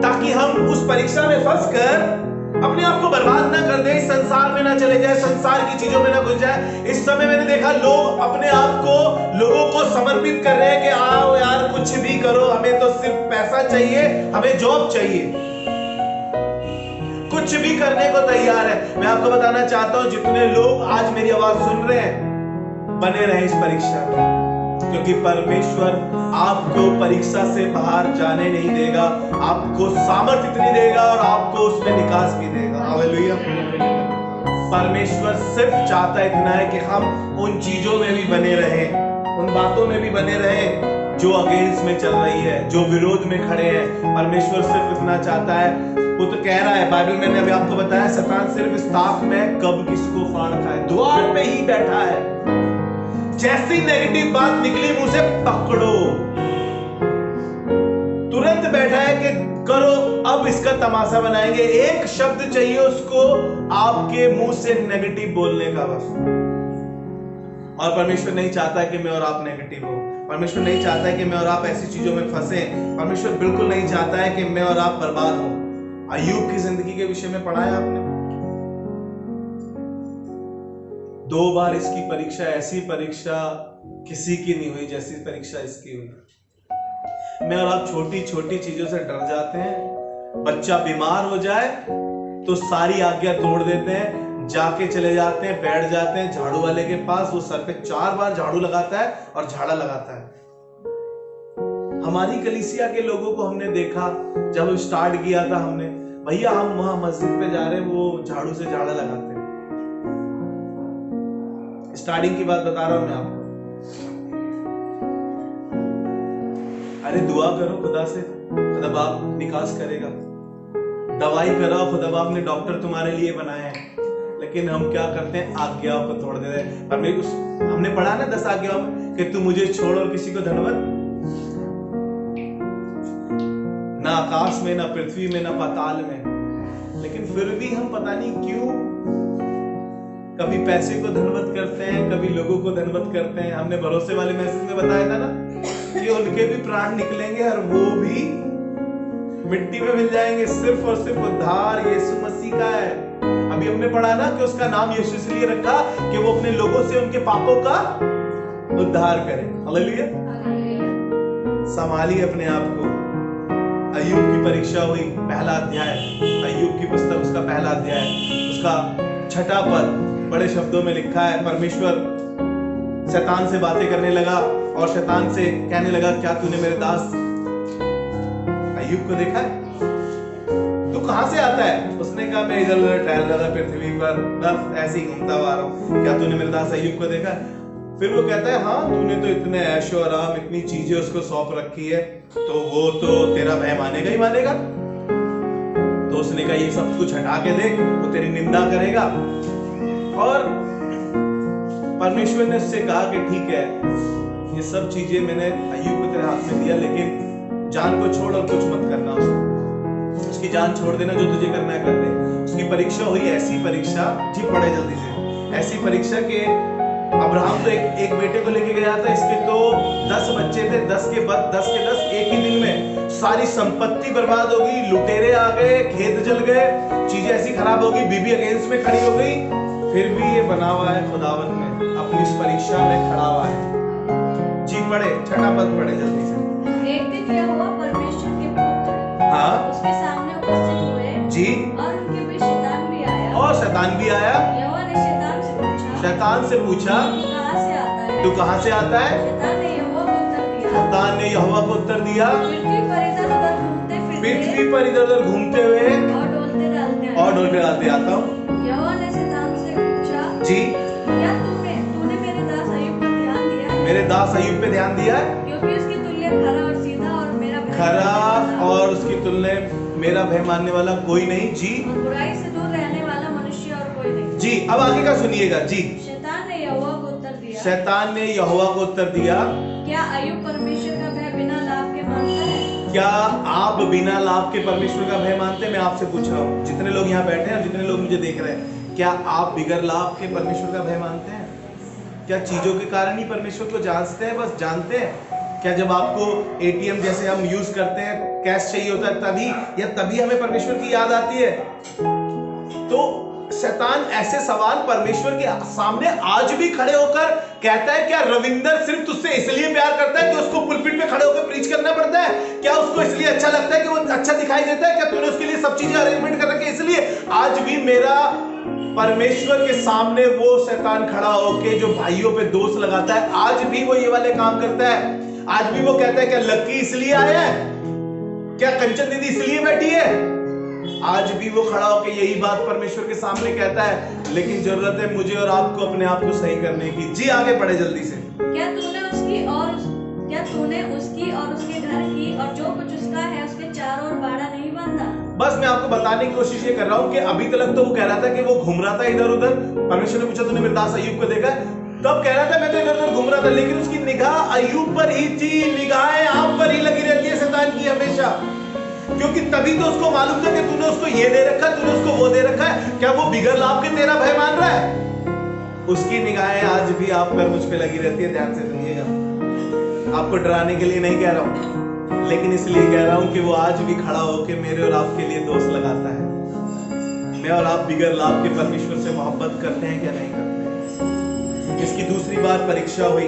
ताकि हम उस परीक्षा में फंस कर अपने आप को बर्बाद ना कर दे, संसार में ना चले जाए, संसार की चीजों में ना घुस जाए। इस समय मैंने देखा लोग अपने आप को लोगों को समर्पित कर रहे हैं कि आओ यार कुछ भी करो, हमें तो सिर्फ पैसा चाहिए, हमें जॉब चाहिए, कुछ भी करने को तैयार है। मैं आपको बताना चाहता हूं जितने लोग आज मेरी आवाज सुन रहे हैं, बने रहे इस परीक्षा में, क्योंकि परमेश्वर आपको परीक्षा से बाहर जाने नहीं देगा, आपको सामर्थ्य इतनी देगा और आपको उसमें निकास भी देगा। हालेलुया। परमेश्वर सिर्फ चाहता इतना है कि हम उन चीजों में भी बने रहें, उन बातों में भी बने रहें जो अगेंस्ट में चल रही है, जो विरोध में खड़े हैं। परमेश्वर सिर्फ इतना चाहता है। वो तो कह रहा है, बाइबल मैंने अभी आपको बताया, शैतान सिर्फ इस ताक में कब किसको फाड़ खाए, द्वार पे ही बैठा है। जैसी नेगेटिव बात निकली मुंह से पकड़ो, तुरंत बैठा है कि करो, अब इसका तमाशा बनाएंगे। एक शब्द चाहिए उसको आपके मुंह से नेगेटिव बोलने का बस। और परमेश्वर नहीं चाहता कि मैं और आप नेगेटिव हो, परमेश्वर नहीं चाहता है कि मैं और आप ऐसी चीजों में फंसे, परमेश्वर बिल्कुल नहीं चाहता है कि मैं और आप बर्बाद हो। अय्यूब की जिंदगी के विषय में पढ़ा है आपने? 2 बार इसकी परीक्षा, ऐसी परीक्षा किसी की नहीं हुई जैसी परीक्षा इसकी हुई। मैं और आप छोटी छोटी चीजों से डर जाते हैं। बच्चा बीमार हो जाए तो सारी आज्ञा तोड़ देते हैं, जाके चले जाते हैं, बैठ जाते हैं झाड़ू वाले के पास, वो सर पे 4 बार झाड़ू लगाता है और झाड़ा लगाता है। हमारी कलीसिया के लोगों को हमने देखा, जब स्टार्ट किया था हमने, भैया हम वहां मस्जिद पे जा रहे हैं, वो झाड़ू से झाड़ा लगाते हैं। स्टार्टिंग की बात बता रहा हूं मैं आपको। अरे दुआ करो खुदा से, खुदा बाप निकास करेगा। दवाई कराओ, खुदा बाप ने डॉक्टर तुम्हारे लिए बनाए हैं। लेकिन हम क्या करते हैं, आज्ञाओं को तोड़ देते हैं। पर हमने पढ़ा ना 10 आज्ञाओं में कि तू मुझे छोड़ और किसी को धनवत, ना आकाश में, ना पृथ्वी में, ना पाताल में। लेकिन फिर भी हम पता नहीं क्यों कभी पैसे को धनवत करते हैं, कभी लोगों को धनवत करते हैं। हमने भरोसे वाले मैसेज में बताया था ना कि उनके भी प्राण निकलेंगे और वो भी मिट्टी में मिल जाएंगे। सिर्फ और सिर्फ उद्धार यीशु मसीह का है। अभी हमने पढ़ा ना कि उसका नाम यीशु इसलिए रखा कि वो अपने लोगों से उनके पापों का उद्धार करे। हालेलुया। संभालिए अपने आप को। अय्यूब की परीक्षा हुई, पहला अध्याय, अय्यूब की पुस्तक उसका पहला अध्याय, उसका 6ठा पद बड़े शब्दों में लिखा है। परमेश्वर शैतान से बातें करने लगा और शैतान से कहने लगा, क्या तूने मेरे दास अय्यूब को देखा है? तू कहां से आता है? उसने कहा, मैं इधर उधर टहल रहा था पृथ्वी पर, बस ऐसे ही घूमता हुआ रहा हूं। क्या तूने मेरे दास अय्यूब को देखा है? फिर वो कहता है, हाँ तूने तो इतने ऐशो आराम, इतनी चीजें उसको सौंप रखी है, तो वो तो तेरा भय मानेगा ही मानेगा। तो उसने कहा, ये सब कुछ हटा के देख, वो तेरी निंदा करेगा। और परमेश्वर ने उससे कहा कि ठीक है, ये सब चीजें मैंने अय्यूब को तेरे हाथ में दिया, लेकिन जान को छोड़ और कुछ मत करना उसकी जान छोड़ देना, जो तुझे करना है कर दे। उसकी परीक्षा हुई, ऐसी परीक्षा, जी पढ़े जल्दी से, ऐसी परीक्षा के अब्राहम तो एक बेटे को लेके गया था, इसके तो 10 बच्चे थे, 10 के 10 एक ही दिन में सारी संपत्ति बर्बाद हो गई, लुटेरे आ गए, खेत जल गए, चीजें ऐसी खराब हो गई, बीबी अगेंस्ट में खड़ी हो गई, फिर भी ये बना हुआ है खुदावन में, अपनी इस परीक्षा में खड़ा हुआ है। जी पढ़े, छठा पद पढ़े जल्दी से। एक दिन यहोवा परमेश्वर के पुत्र हाँ उसके सामने उपस्थित हुए जी, और उनके बीच शैतान भी आया। और शैतान भी आया। यहोवा ने शैतान से पूछा, शैतान से पूछा, तू कहाँ से आता है? तू कहाँ से आता है? शैतान ने यहोवा को उत्तर दिया, शैतान ने यहोवा को उत्तर दिया, पृथ्वी पर इधर उधर घूमते पृथ्वी पर इधर उधर घूमते हुए और डोलते डालते आता हूँ। यहोवा ने शैतान से पूछा, जी, क्या तूने मेरे दास अय्यूब पर ध्यान दिया? मेरे दास अय्यूब पे ध्यान दिया, क्योंकि उसकी तुल्य खरा और सीधा और मेरा भय खरा और उसकी तुलना मेरा भय मानने वाला कोई नहीं। जी, और बुराई से दूर रहने वाला मनुष्य और कोई नहीं। जी अब आगे का सुनिएगा। जी, शैतान ने यहोवा को उत्तर दिया, शैतान ने यहोवा को उत्तर दिया, क्या अय्यूब परमेश्वर का भय बिना लाभ के मानता है? क्या आप बिना लाभ के परमेश्वर का भय मानते हैं? मैं आपसे पूछ रहा हूँ, जितने लोग यहाँ बैठे हैं और जितने लोग मुझे देख रहे हैं, क्या आप बिगर लाभ के परमेश्वर का भय मानते हैं? क्या चीजों के कारण ही परमेश्वर को जानते हैं, बस जानते हैं? क्या जब आपको एटीएम जैसे हम यूज करते हैं, कैश चाहिए होता है तभी, या तभी हमें परमेश्वर की याद आती है? तो शैतान ऐसे सवाल परमेश्वर के सामने आज भी खड़े होकर कहता है, क्या रविंदर सिर्फ तुझसे इसलिए प्यार करता है कि उसको पुलपिट पे खड़े होकर प्रीच करना पड़ता है? क्या उसको इसलिए अच्छा लगता है कि वो अच्छा दिखाई देता है? क्या तूने उसके लिए सब चीजें अरेंजमेंट कर रखी है इसलिए? आज भी मेरा परमेश्वर के सामने वो शैतान खड़ा होके जो भाइयों पे दोष लगाता है, आज भी वो ये वाले काम करता है। आज भी वो कहता है, क्या लक्की इसलिए आया है? क्या कंचन दीदी इसलिए बैठी है? आज भी वो खड़ा होकर यही बात परमेश्वर के सामने कहता है, लेकिन जरूरत है मुझे और आपको अपने आप को सही करने की। जी आगे पढ़े जल्दी से। क्या तूने उसकी और उसके घर की और जो कुछ उसका है उसके चारों ओर बाड़ा नहीं बांधा? बस मैं आपको बताने की कोशिश ये कर रहा हूँ कि अभी तक तो वो कह रहा था कि वो घूम रहा था इधर उधर। परमेश्वर ने पूछा, तूने मेरे दास अय्यूब को देखा? तब कह रहा था मैं तो इधर उधर घूम रहा था, लेकिन उसकी निगाह अय्यूब पर ही थी, निगाहें आप पर ही लगी रहती है शैतान की हमेशा, क्योंकि तभी तो उसको मालूम था कि तूने उसको ये दे रखा है, तूने उसको वो दे रखा है। क्या वो बिगर लाभ के तेरा भय मान रहा है? उसकी निगाहें आज भी आप पर मुझ पे लगी रहती है। ध्यान से सुनिएगा, आपको डराने के लिए नहीं कह रहा हूं, लेकिन इसलिए कह रहा हूं कि वो आज भी खड़ा होकर मेरे और आपके लिए दोष लगाता है। मैं और आप बिगर लाभ के परमेश्वर से मोहब्बत करते हैं क्या नहीं करते? इसकी दूसरी बार परीक्षा हुई।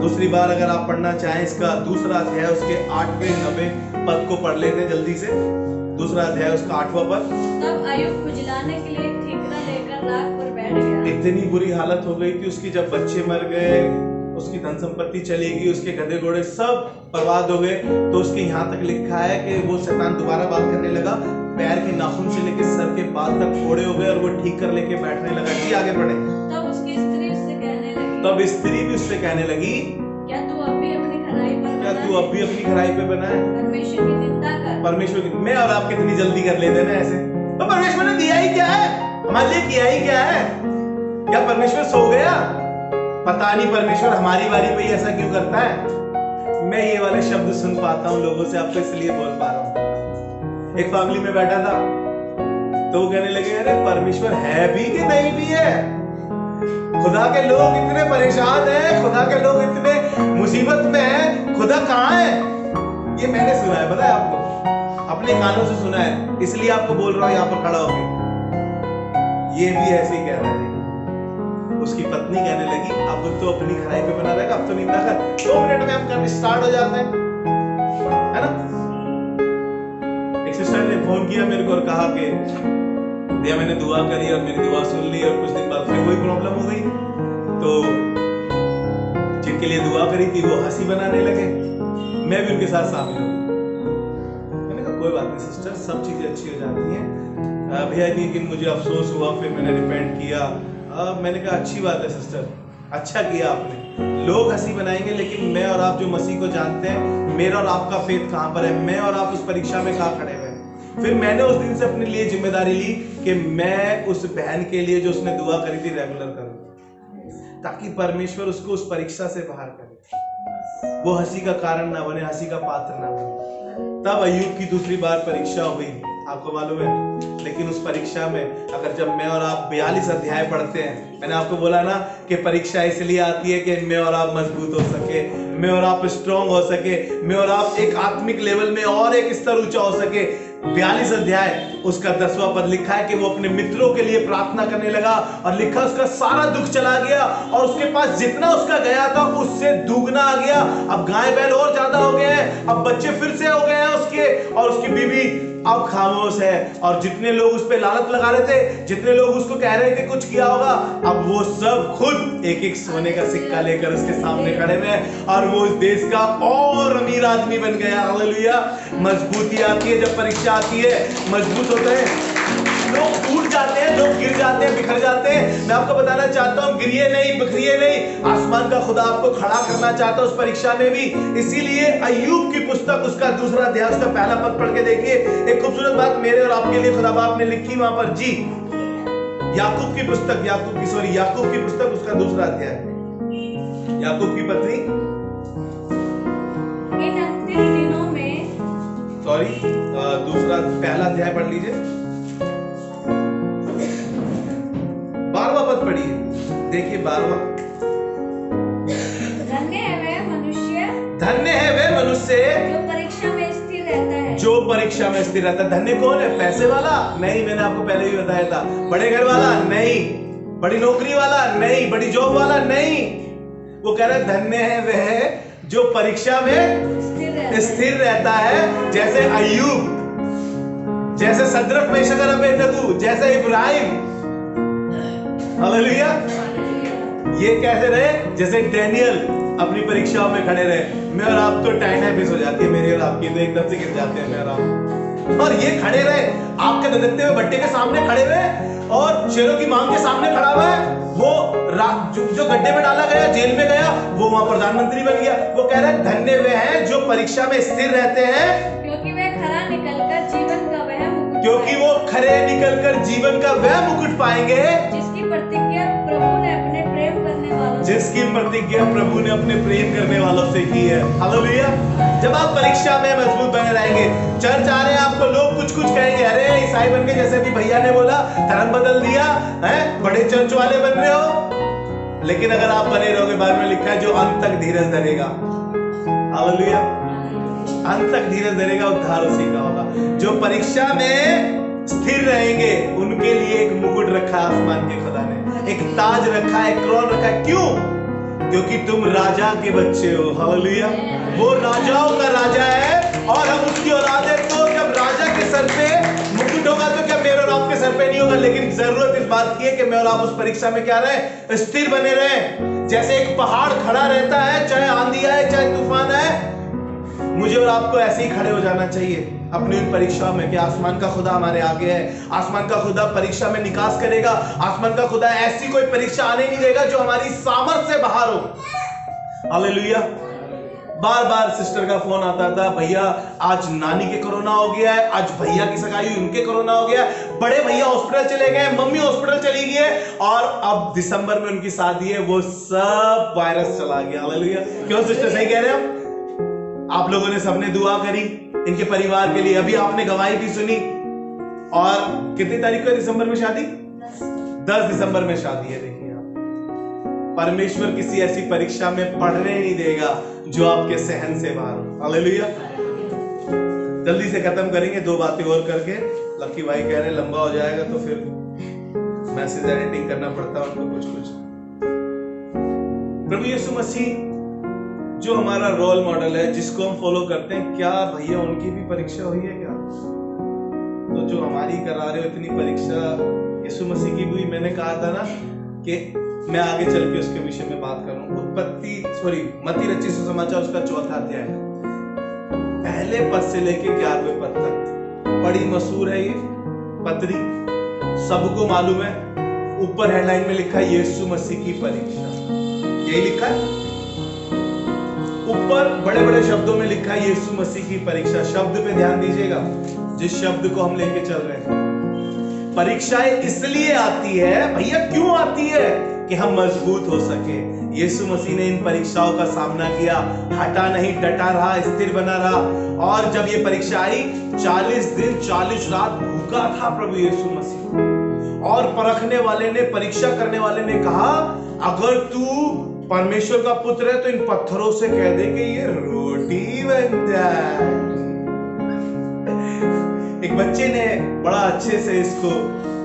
दूसरी बार अगर आप पढ़ना चाहें, इसका दूसरा अध्याय उसके 8वें 9वें पद को पढ़ लेते हैं जल्दी से। दूसरा अध्याय उसका 8वां पद। तब अय्यूब खुजलाने के लिए ठीकरा लेकर राख पर बैठ गया। इतनी बुरी हालत हो गई थी उसकी, जब बच्चे मर गए, उसकी धन संपत्ति चली गई, उसके गधे घोड़े सब बर्बाद हो गए, तो उसके यहाँ तक लिखा है कि वो शैतान दोबारा बात करने लगा, पैर के नाखून से लेकर सर के बाल तक फोड़े हो गए और वो ठीक कर लेके बैठने लगा। जी आगे बढ़े। तब उसकी स्त्री उससे कहने लगी, तब स्त्री भी उससे कहने लगी, क्या तू अब भी अपनी खराई पर क्या तू अब भी अपनी खराई पे बना है? परमेश्वर की निंदा कर। परमेश्वर की, मैं और आप कितनी जल्दी कर लेते हैं ऐसे, तो परमेश्वर ने दिया ही क्या है हमारे लिए, किया ही क्या है? क्या परमेश्वर सो गया? पता नहीं परमेश्वर हमारी बारी पे ही ऐसा क्यों करता है। मैं ये वाले शब्द सुन पाता हूँ लोगों से, आपको इसलिए बोल पा रहा हूँ। एक फैमिली में बैठा था तो वो कहने लगे, अरे परमेश्वर है भी कि नहीं भी है? खुदा के लोग इतने परेशान हैं, खुदा के लोग इतने मुसीबत में हैं, खुदा कहाँ है? ये मैंने सुना है, पता है आपको, अपने कानों से सुना है, इसलिए आपको बोल रहा हूँ यहाँ पर खड़ा होकर। ये भी ऐसे ही कह रहा है। उसकी पत्नी कहने लगी, अब तो अपनी खराई पे बना रहेगा, अब तो निंदा कर। 2 मिनट में हम करने स्टार्ट हो जाते हैं, है ना? एक सिस्टर ने फोन किया मेरे को और कहा कि भैया मैंने दुआ करी और मेरी दुआ सुन ली, और कुछ दिन बाद फिर कोई प्रॉब्लम हो गई, तो जिनके लिए दुआ करी थी वो हंसी बनाने लगे, मैं भी उनके साथ शामिल हो गया। मैंने कहा कोई बात नहीं सिस्टर, सब चीजें अच्छी हो जाती हैं। भैया लेकिन मुझे अफसोस हुआ, फिर मैंने रिपेंट किया। मैंने कहा अच्छी बात है सिस्टर, अच्छा किया आपने। लोग हंसी बनाएंगे, लेकिन मैं और आप जो मसीह को जानते हैं, मेरा और आपका फेथ कहां पर है? मैं और आप उस परीक्षा में कहां खड़े हुए? फिर मैंने उस दिन से अपने लिए जिम्मेदारी ली कि मैं उस बहन के लिए जो उसने दुआ करी थी रेगुलर करूं, ताकि परमेश्वर उसको उस परीक्षा से बाहर करे। वो हंसी का कारण ना बने, हंसी का पात्र ना बने। तब अय्यूब की दूसरी बार परीक्षा हुई, आपको मालूम है। लेकिन उस परीक्षा में अगर जब मैं और आप 42 अध्याय पढ़ते हैं, मैंने आपको बोला ना कि परीक्षा इसलिए आती है कि मैं और आप मजबूत हो सके, मैं और आप स्ट्रांग हो सके, मैं और आप एक आत्मिक लेवल में और एक स्तर ऊंचा हो सके। 42 अध्याय उसका 10वां पद लिखा है कि वो अपने मित्रों के लिए प्रार्थना करने लगा और लिखा उसका सारा दुख चला गया और उसके पास जितना उसका गया था उससे दुगना आ गया। अब गाय बैल और ज्यादा हो गए हैं, अब बच्चे फिर से हो गए हैं उसके, और उसकी बीवी अब खामोश है। और जितने लोग उस पे लालच लगा रहे थे, जितने लोग उसको कह रहे थे कुछ किया होगा, अब वो सब खुद एक एक सोने का सिक्का लेकर उसके सामने खड़े हुए हैं और वो इस देश का और अमीर आदमी बन गया। हालेलुया। मजबूती आती है जब परीक्षा आती है, मजबूत होते हैं। लोग टूट जाते हैं, लोग गिर जाते हैं, बिखर जाते हैं। मैं आपको बताना चाहता हूं, गिरिए नहीं, बिखरिए नहीं। आसमान का खुदा आपको खड़ा करना चाहता है उस परीक्षा में भी। इसीलिए अय्यूब की पुस्तक उसका 2 अध्याय उसका पहला पद पढ़ के देखिए। एक खूबसूरत बात मेरे और आपके लिए खुदा बाप ने लिखी वहां पर जी। याकूब की पुस्तक, याकूब की पुस्तक उसका 2 अध्याय, याकूब की पत्री। इन अंतिम दिनों में, पहला अध्याय पढ़ लीजिए, 12वां पद पढ़िए। देखिए 12वां। धन्य है वह मनुष्य जो परीक्षा में स्थिर रहता है। जो परीक्षा में स्थिर रहता है। धन्य कौन है? पैसे वाला? नहीं, मैंने आपको पहले ही बताया था। बड़े घर वाला? नहीं। बड़ी नौकरी वाला? नहीं। बड़ी जॉब वाला? नहीं। वो कह रहा है धन्य है वह जो परीक्षा में स्थिर रहता है, जैसे अय्यूब, जैसे सद्रक मेशक और अबेदनगो, जैसे इब्राहिम। हालेलुया। ये कैसे रहे? जैसे डैनियल अपनी परीक्षाओं में खड़े रहे। मैं और आप तो टाइम हो जाती है मेरी और आपकी, तो एकदम से गिर जाते हैं मैं और आप। और ये खड़े रहे, आपके धधकते हुए भट्टे के सामने खड़े हुए और शेरों की मांग के सामने खड़ा हुआ है। वो जो गड्ढे में डाला गया, जेल में गया, वो वहां प्रधानमंत्री बन गया। वो कह रहा है धन्य वे हैं जो परीक्षा में स्थिर रहते हैं, क्योंकि वे खरा निकलकर जीवन का वह मुकुट, क्योंकि वो खरे निकलकर जीवन का वह मुकुट पाएंगे जिसकी प्रतिज्ञा प्रभु ने अपने प्रेम करने वालों से की है। हालेलुया। जब आप परीक्षा में मजबूत बने रहेंगे, चर्च आ रहे हैं, आपको लोग कुछ कहेंगे, अरे ईसाई बन के, जैसे भी भैया ने बोला, धर्म बदल दिया है, बड़े चर्च वाले बन रहे हो। लेकिन अगर आप बने रहोगे, बाइबल में लिखा है जो अंत तक धीरज धरेगा, हालेलुया, अंत तक धीरज धरेगा, उद्धार उसी का होगा। जो परीक्षा में स्थिर रहेंगे उनके लिए एक मुकुट रखा है आसमान के खुदा ने, एक ताज रखा है, एक क्राउन रखा है। क्यों? क्योंकि तुम राजा के बच्चे हो। हालेलुया। वो राजाओं का राजा है और हम उसकी औलाद है। तो जब राजा के सर पे मुकुट होगा तो क्या मेरे और आपके सर पे नहीं होगा? लेकिन जरूरत इस बात की है कि मैं और आप उस परीक्षा में क्या रहे? स्थिर बने रहे। जैसे एक पहाड़ खड़ा रहता है, चाहे आंधी आए, चाहे तूफान आए, मुझे और आपको ऐसे ही खड़े हो जाना चाहिए अपनी उन परीक्षाओं में कि आसमान का खुदा हमारे आगे है। आसमान का खुदा परीक्षा में निकास करेगा। आसमान का खुदा ऐसी कोई परीक्षा आने नहीं देगा जो हमारी सामर्थ्य से बाहर हो। हालेलुया। बार बार सिस्टर का फोन आता था, भैया आज नानी के कोरोना हो गया है, आज भैया की सगाई हुई, उनके कोरोना हो गया, बड़े भैया हॉस्पिटल चले गए, मम्मी हॉस्पिटल चली गई है, और अब दिसंबर में उनकी शादी है, वो सब वायरस चला गया। हालेलुया। क्यों सिस्टर, सही कह रहे हैं आप लोगों ने सबने दुआ करी इनके परिवार के लिए, अभी आपने गवाही भी सुनी। और कितनी तारीख को है दिसंबर में शादी? 10 दिसंबर में शादी है। देखिए आप, परमेश्वर किसी ऐसी परीक्षा में पढ़ने नहीं देगा जो आपके सहन से बाहर हो। हालेलुया। जल्दी से खत्म करेंगे, 2 बातें और करके। लक्की भाई कह रहे लंबा हो जाएगा तो फिर मैसेज एडिटिंग करना पड़ता है उनको कुछ। प्रभु यीशु मसीह जो हमारा रोल मॉडल है, जिसको हम फॉलो करते हैं, क्या भैया उनकी भी परीक्षा हुई है क्या? तो जो हमारी करा रहे हो इतनी परीक्षा यीशु मसीह की भी। मैंने कहा था ना कि मैं आगे चल के उसके विषय में बात करूं। मत्ती रचित सुसमाचार उसका 4था अध्याय, पहले पद से लेके 11वें पद तक बड़ी मशहूर है ये पत्री, सबको मालूम है। ऊपर हेडलाइन में लिखा है यीशु मसीह की परीक्षा, यही लिखा है। ऊपर बड़े बड़े शब्दों में लिखा है यीशु मसीह की परीक्षा। शब्द पे ध्यान दीजिएगा, जिस शब्द को हम लेके चल रहे हैं। परीक्षाएं इसलिए आती है भैया, क्यों आती है? कि हम मजबूत हो सके। यीशु मसीह ने इन परीक्षाओं का सामना किया, हटा नहीं, डटा रहा, स्थिर बना रहा। और जब ये परीक्षा आई, 40 दिन 40 रात भूखा था प्रभु यीशु मसीह। और परखने वाले ने, परीक्षा करने वाले ने कहा, अगर तू परमेश्वर का पुत्र है तो इन पत्थरों से कह दे कि ये रोटी बन जाए। एक बच्चे ने बड़ा अच्छे से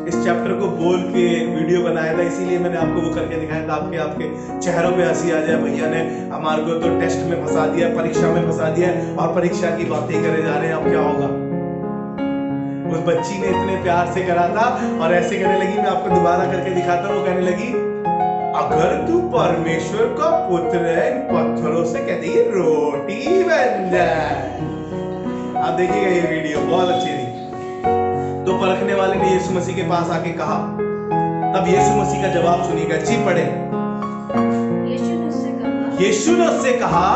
इस चैप्टर को बोल के वीडियो बनाया था, इसीलिए मैंने आपको वो करके दिखाया था, आपके चेहरों पे हंसी आ जाए। भैया ने हमारे को तो टेस्ट में फंसा दिया, परीक्षा में फंसा दिया, और परीक्षा की बातें करे जा रहे हैं, अब क्या होगा। उस बच्ची ने इतने प्यार से करा था और ऐसे कहने लगी, मैं आपको दोबारा करके दिखाता हूँ। वो कहने लगी, अगर तू परमेश्वर का पुत्र है, इन पत्थरों से कहती है रोटी बन जाए। आप देखिएगा ये वीडियो बहुत अच्छी थी। तो परखने वाले ने यीशु मसीह के पास आके कहा, तब यीशु मसीह का जवाब सुनिएगा। जी पढ़े। यीशु ने उससे कहा,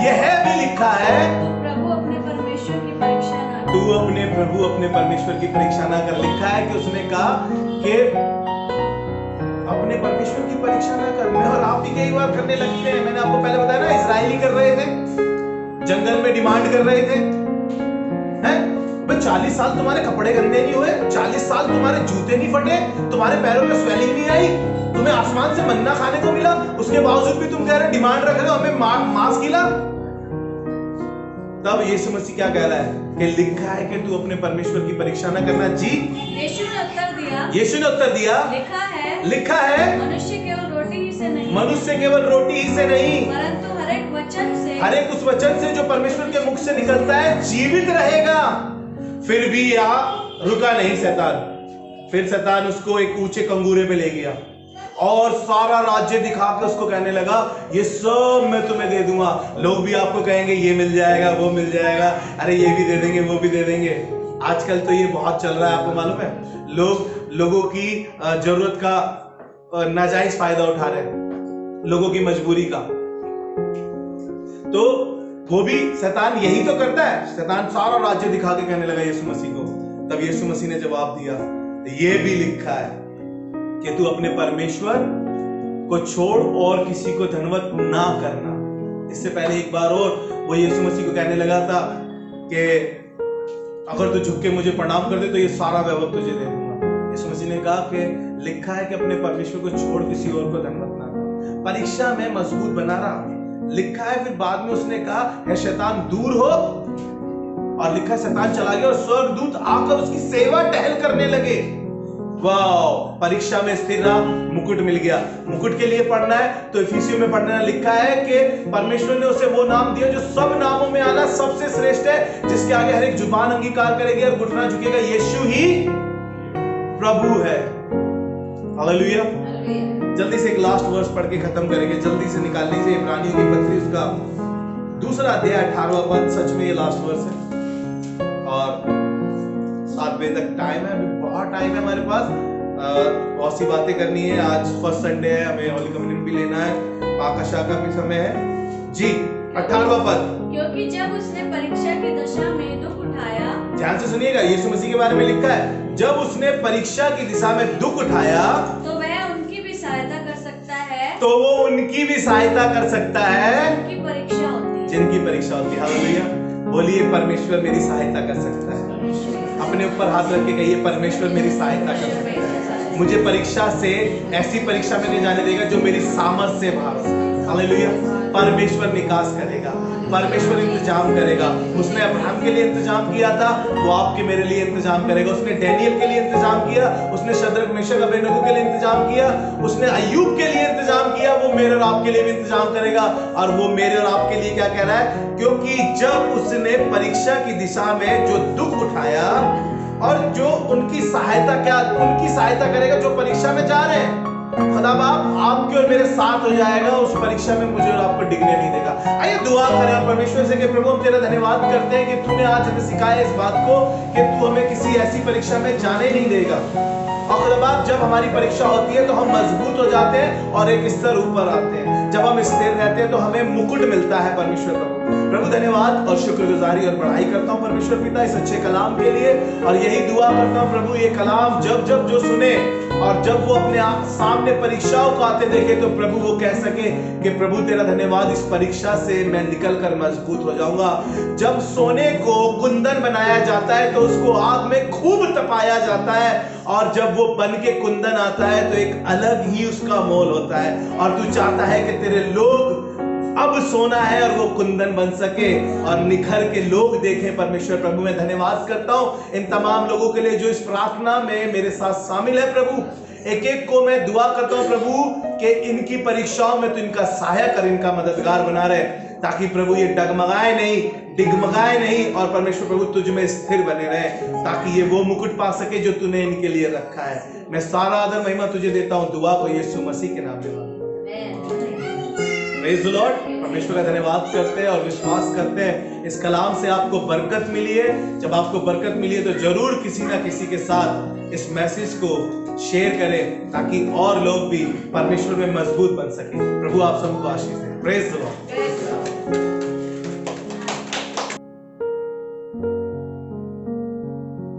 यह भी लिखा है, तू प्रभु अपने परमेश्वर की परीक्षा ना कर। तू अपने प्रभु अपने परमेश्वर की परीक्षा ना कर। लिखा है कि उसने कहा कि अपने परमेश्वर की परीक्षा ना कर। और आप भी कई बार करने लगते हैं। मैंने आपको पहले बताया ना, इस्राएली कर रहे थे, जंगल में डिमांड कर रहे थे, हैं? 40 साल तुम्हारे कपड़े गंदे नहीं हुए, 40 साल तुम्हारे जूते नहीं फटे, तुम्हारे पैरों में स्वेलिंग नहीं आई, तुम्हें आसमान से मन्ना खाने को मिला, उसके बावजूद भी तुम कह रहे डिमांड रख रहे हो हमें मांस खिला। तब यीशु मसीह क्या कह रहा है कि लिखा है कि तू अपने परमेश्वर की परीक्षा ना करना। जी। यीशु ने उत्तर दिया, लिखा है, मनुष्य केवल रोटी ही से नहीं, परंतु हर एक उस वचन से जो परमेश्वर के मुख से निकलता है जीवित रहेगा। फिर भी रुका नहीं शैतान। फिर शैतान उसको एक ऊंचे कंगूरे पे ले गया और सारा राज्य दिखा के उसको कहने लगा, ये सब मैं तुम्हें दे दूंगा। लोग भी आपको कहेंगे ये मिल जाएगा, वो मिल जाएगा, अरे ये भी दे देंगे, वो भी दे देंगे। आजकल तो ये बहुत चल रहा है, आपको मालूम है। लोगों की जरूरत का नाजायज फायदा उठा रहे हैं, लोगों की मजबूरी का। तो वो भी शैतान यही तो करता है। शैतान सारा राज्य दिखा के कहने लगा यीशु मसीह को। तब यीशु मसीह ने जवाब दिया, ये भी लिखा है कि तू अपने परमेश्वर को छोड़ और किसी को धनवत ना करना। इससे पहले एक बार और वो यीशु मसीह को कहने लगा था कि अगर तू झुक के मुझे प्रणाम कर दे तो ये सारा वैभव तुझे दे दूंगा। यीशु मसीह ने कहा कि लिखा है कि अपने परमेश्वर को छोड़ किसी और को धनवत ना कर। परीक्षा में मजबूत बना रहा, लिखा है। फिर बाद में उसने कहा, है शैतान दूर हो, और लिखा है शैतान चला गया और स्वर्गदूत आकर उसकी सेवा टहल करने लगे। वाह, परीक्षा में स्थिर रहा, मुकुट मिल गया। मुकुट के लिए पढ़ना है तो इफिसियों में पढ़ना है। लिखा है कि परमेश्वर ने उसे वो नाम दिया जो सब नामों में आला सबसे श्रेष्ठ है, जिसके आगे हर एक जुबान अंगीकार करेगी और घुटना झुकेगा, यीशु ही प्रभु है। हालेलुया। जल्दी से एक लास्ट वर्स पढ़ के खत्म करेंगे, जल्दी से निकाल लीजिए इब्रानियों की पत्री, उसका 2 अध्याय 18वां पद। सच में ये लास्ट वर्स है और 7 बजे तक टाइम है, अभी बहुत टाइम है हमारे पास। बहुत सी बातें करनी है। आज फर्स्ट संडे है, हमें होली कम्युनियन भी लेना है, पाकशा का भी समय है। जी, 18वां पद। क्योंकि जब उसने परीक्षा की दशा में दुख उठाया, ध्यान से सुनिएगा, यीशु मसीह के बारे में लिखा है, जब उसने परीक्षा की दिशा में दुख उठाया तो वह उनकी भी सहायता कर सकता है, तो वो उनकी भी सहायता कर सकता है उनकी परीक्षा होती है, जिनकी परीक्षा होती है। हालेलुया। बोलिए, परमेश्वर मेरी सहायता कर सकता है। अपने ऊपर हाथ रख के कहिए, परमेश्वर मेरी सहायता कर सकता है। मुझे परीक्षा से, ऐसी परीक्षा में नहीं जाने देगा जो मेरी सामर्थ्य से बाहर हो। हालेलुया। परमेश्वर निकास करेगा, परमेश्वर इंतजाम करेगा। उसने अब्राहम के लिए इंतजाम किया था, वो आपके मेरे लिए इंतजाम करेगा। उसने डैनियल के लिए इंतजाम किया, उसने शद्रक मेशक अबेदनगो के लिए इंतजाम किया, उसने अय्यूब के लिए इंतजाम किया, वो मेरे और आपके लिए भी इंतजाम करेगा। और वो मेरे और आपके लिए क्या कह रहा है? क्योंकि जब उसने परीक्षा की दिशा में जो दुख उठाया, और जो उनकी सहायता करेगा जो परीक्षा में जा रहे हैं। खुदा बाप आपके और मेरे साथ हो जाएगा, उस परीक्षा में मुझे और आपको डिगने नहीं देगा। आइए दुआ करें और परमेश्वर से कि प्रभु हम तेरा धन्यवाद करते हैं कि तूने आज हमें सिखाया इस बात को कि तू हमें किसी ऐसी परीक्षा में जाने नहीं देगा। और खुदा बाप, जब हमारी परीक्षा होती है तो हम मजबूत हो जाते हैं और एक स्तर ऊपर आते हैं। जब हम स्थिर रहते हैं तो हमें मुकुट मिलता है। परमेश्वर प्रभु धन्यवाद और शुक्रगुजारी और बड़ाई करता हूँ परमेश्वर पिता इस अच्छे कलाम के लिए, और यही दुआ करता हूँ प्रभु, ये कलाम जब जो सुने और जब वो अपने सामने परीक्षाओं को आते देखे तो प्रभु वो कह सके कि प्रभु तेरा धन्यवाद, इस परीक्षा से मैं निकलकर मजबूत हो जाऊंगा। जब सोने को कुंदन बनाया जाता है तो उसको आग में खूब तपाया जाता है, और जब वो बन के कुंदन आता है तो एक अलग ही उसका मोल होता है। और तू चाहता है कि तेरे लोग अब सोना है और वो कुंदन बन सके और निखर के लोग देखें। परमेश्वर प्रभु मैं धन्यवाद करता हूं इन तमाम लोगों के लिए जो इस प्रार्थना में मेरे साथ शामिल है। प्रभु एक एक को मैं दुआ करता हूं प्रभु कि इनकी परीक्षाओं में तो इनका सहायक कर, इनका मददगार बना रहे, ताकि प्रभु ये डगमगाए नहीं, डिगमगाए नहीं, और परमेश्वर प्रभु तुझ में स्थिर बने रहे, ताकि ये वो मुकुट पा सके जो तूने इनके लिए रखा है। मैं सारा आदर महिमा तुझे देता हूं, दुआ को यीशु मसीह के नाम में। Praise the Lord. परमेश्वर का धन्यवाद करते हैं और विश्वास करते हैं इस कलाम से आपको बरकत मिली है। जब आपको बरकत मिली है तो जरूर किसी ना किसी के साथ इस मैसेज को शेयर करें, ताकि और लोग भी परमेश्वर में मजबूत बन सके। प्रभु आप सबको आशीष दे। Praise the Lord.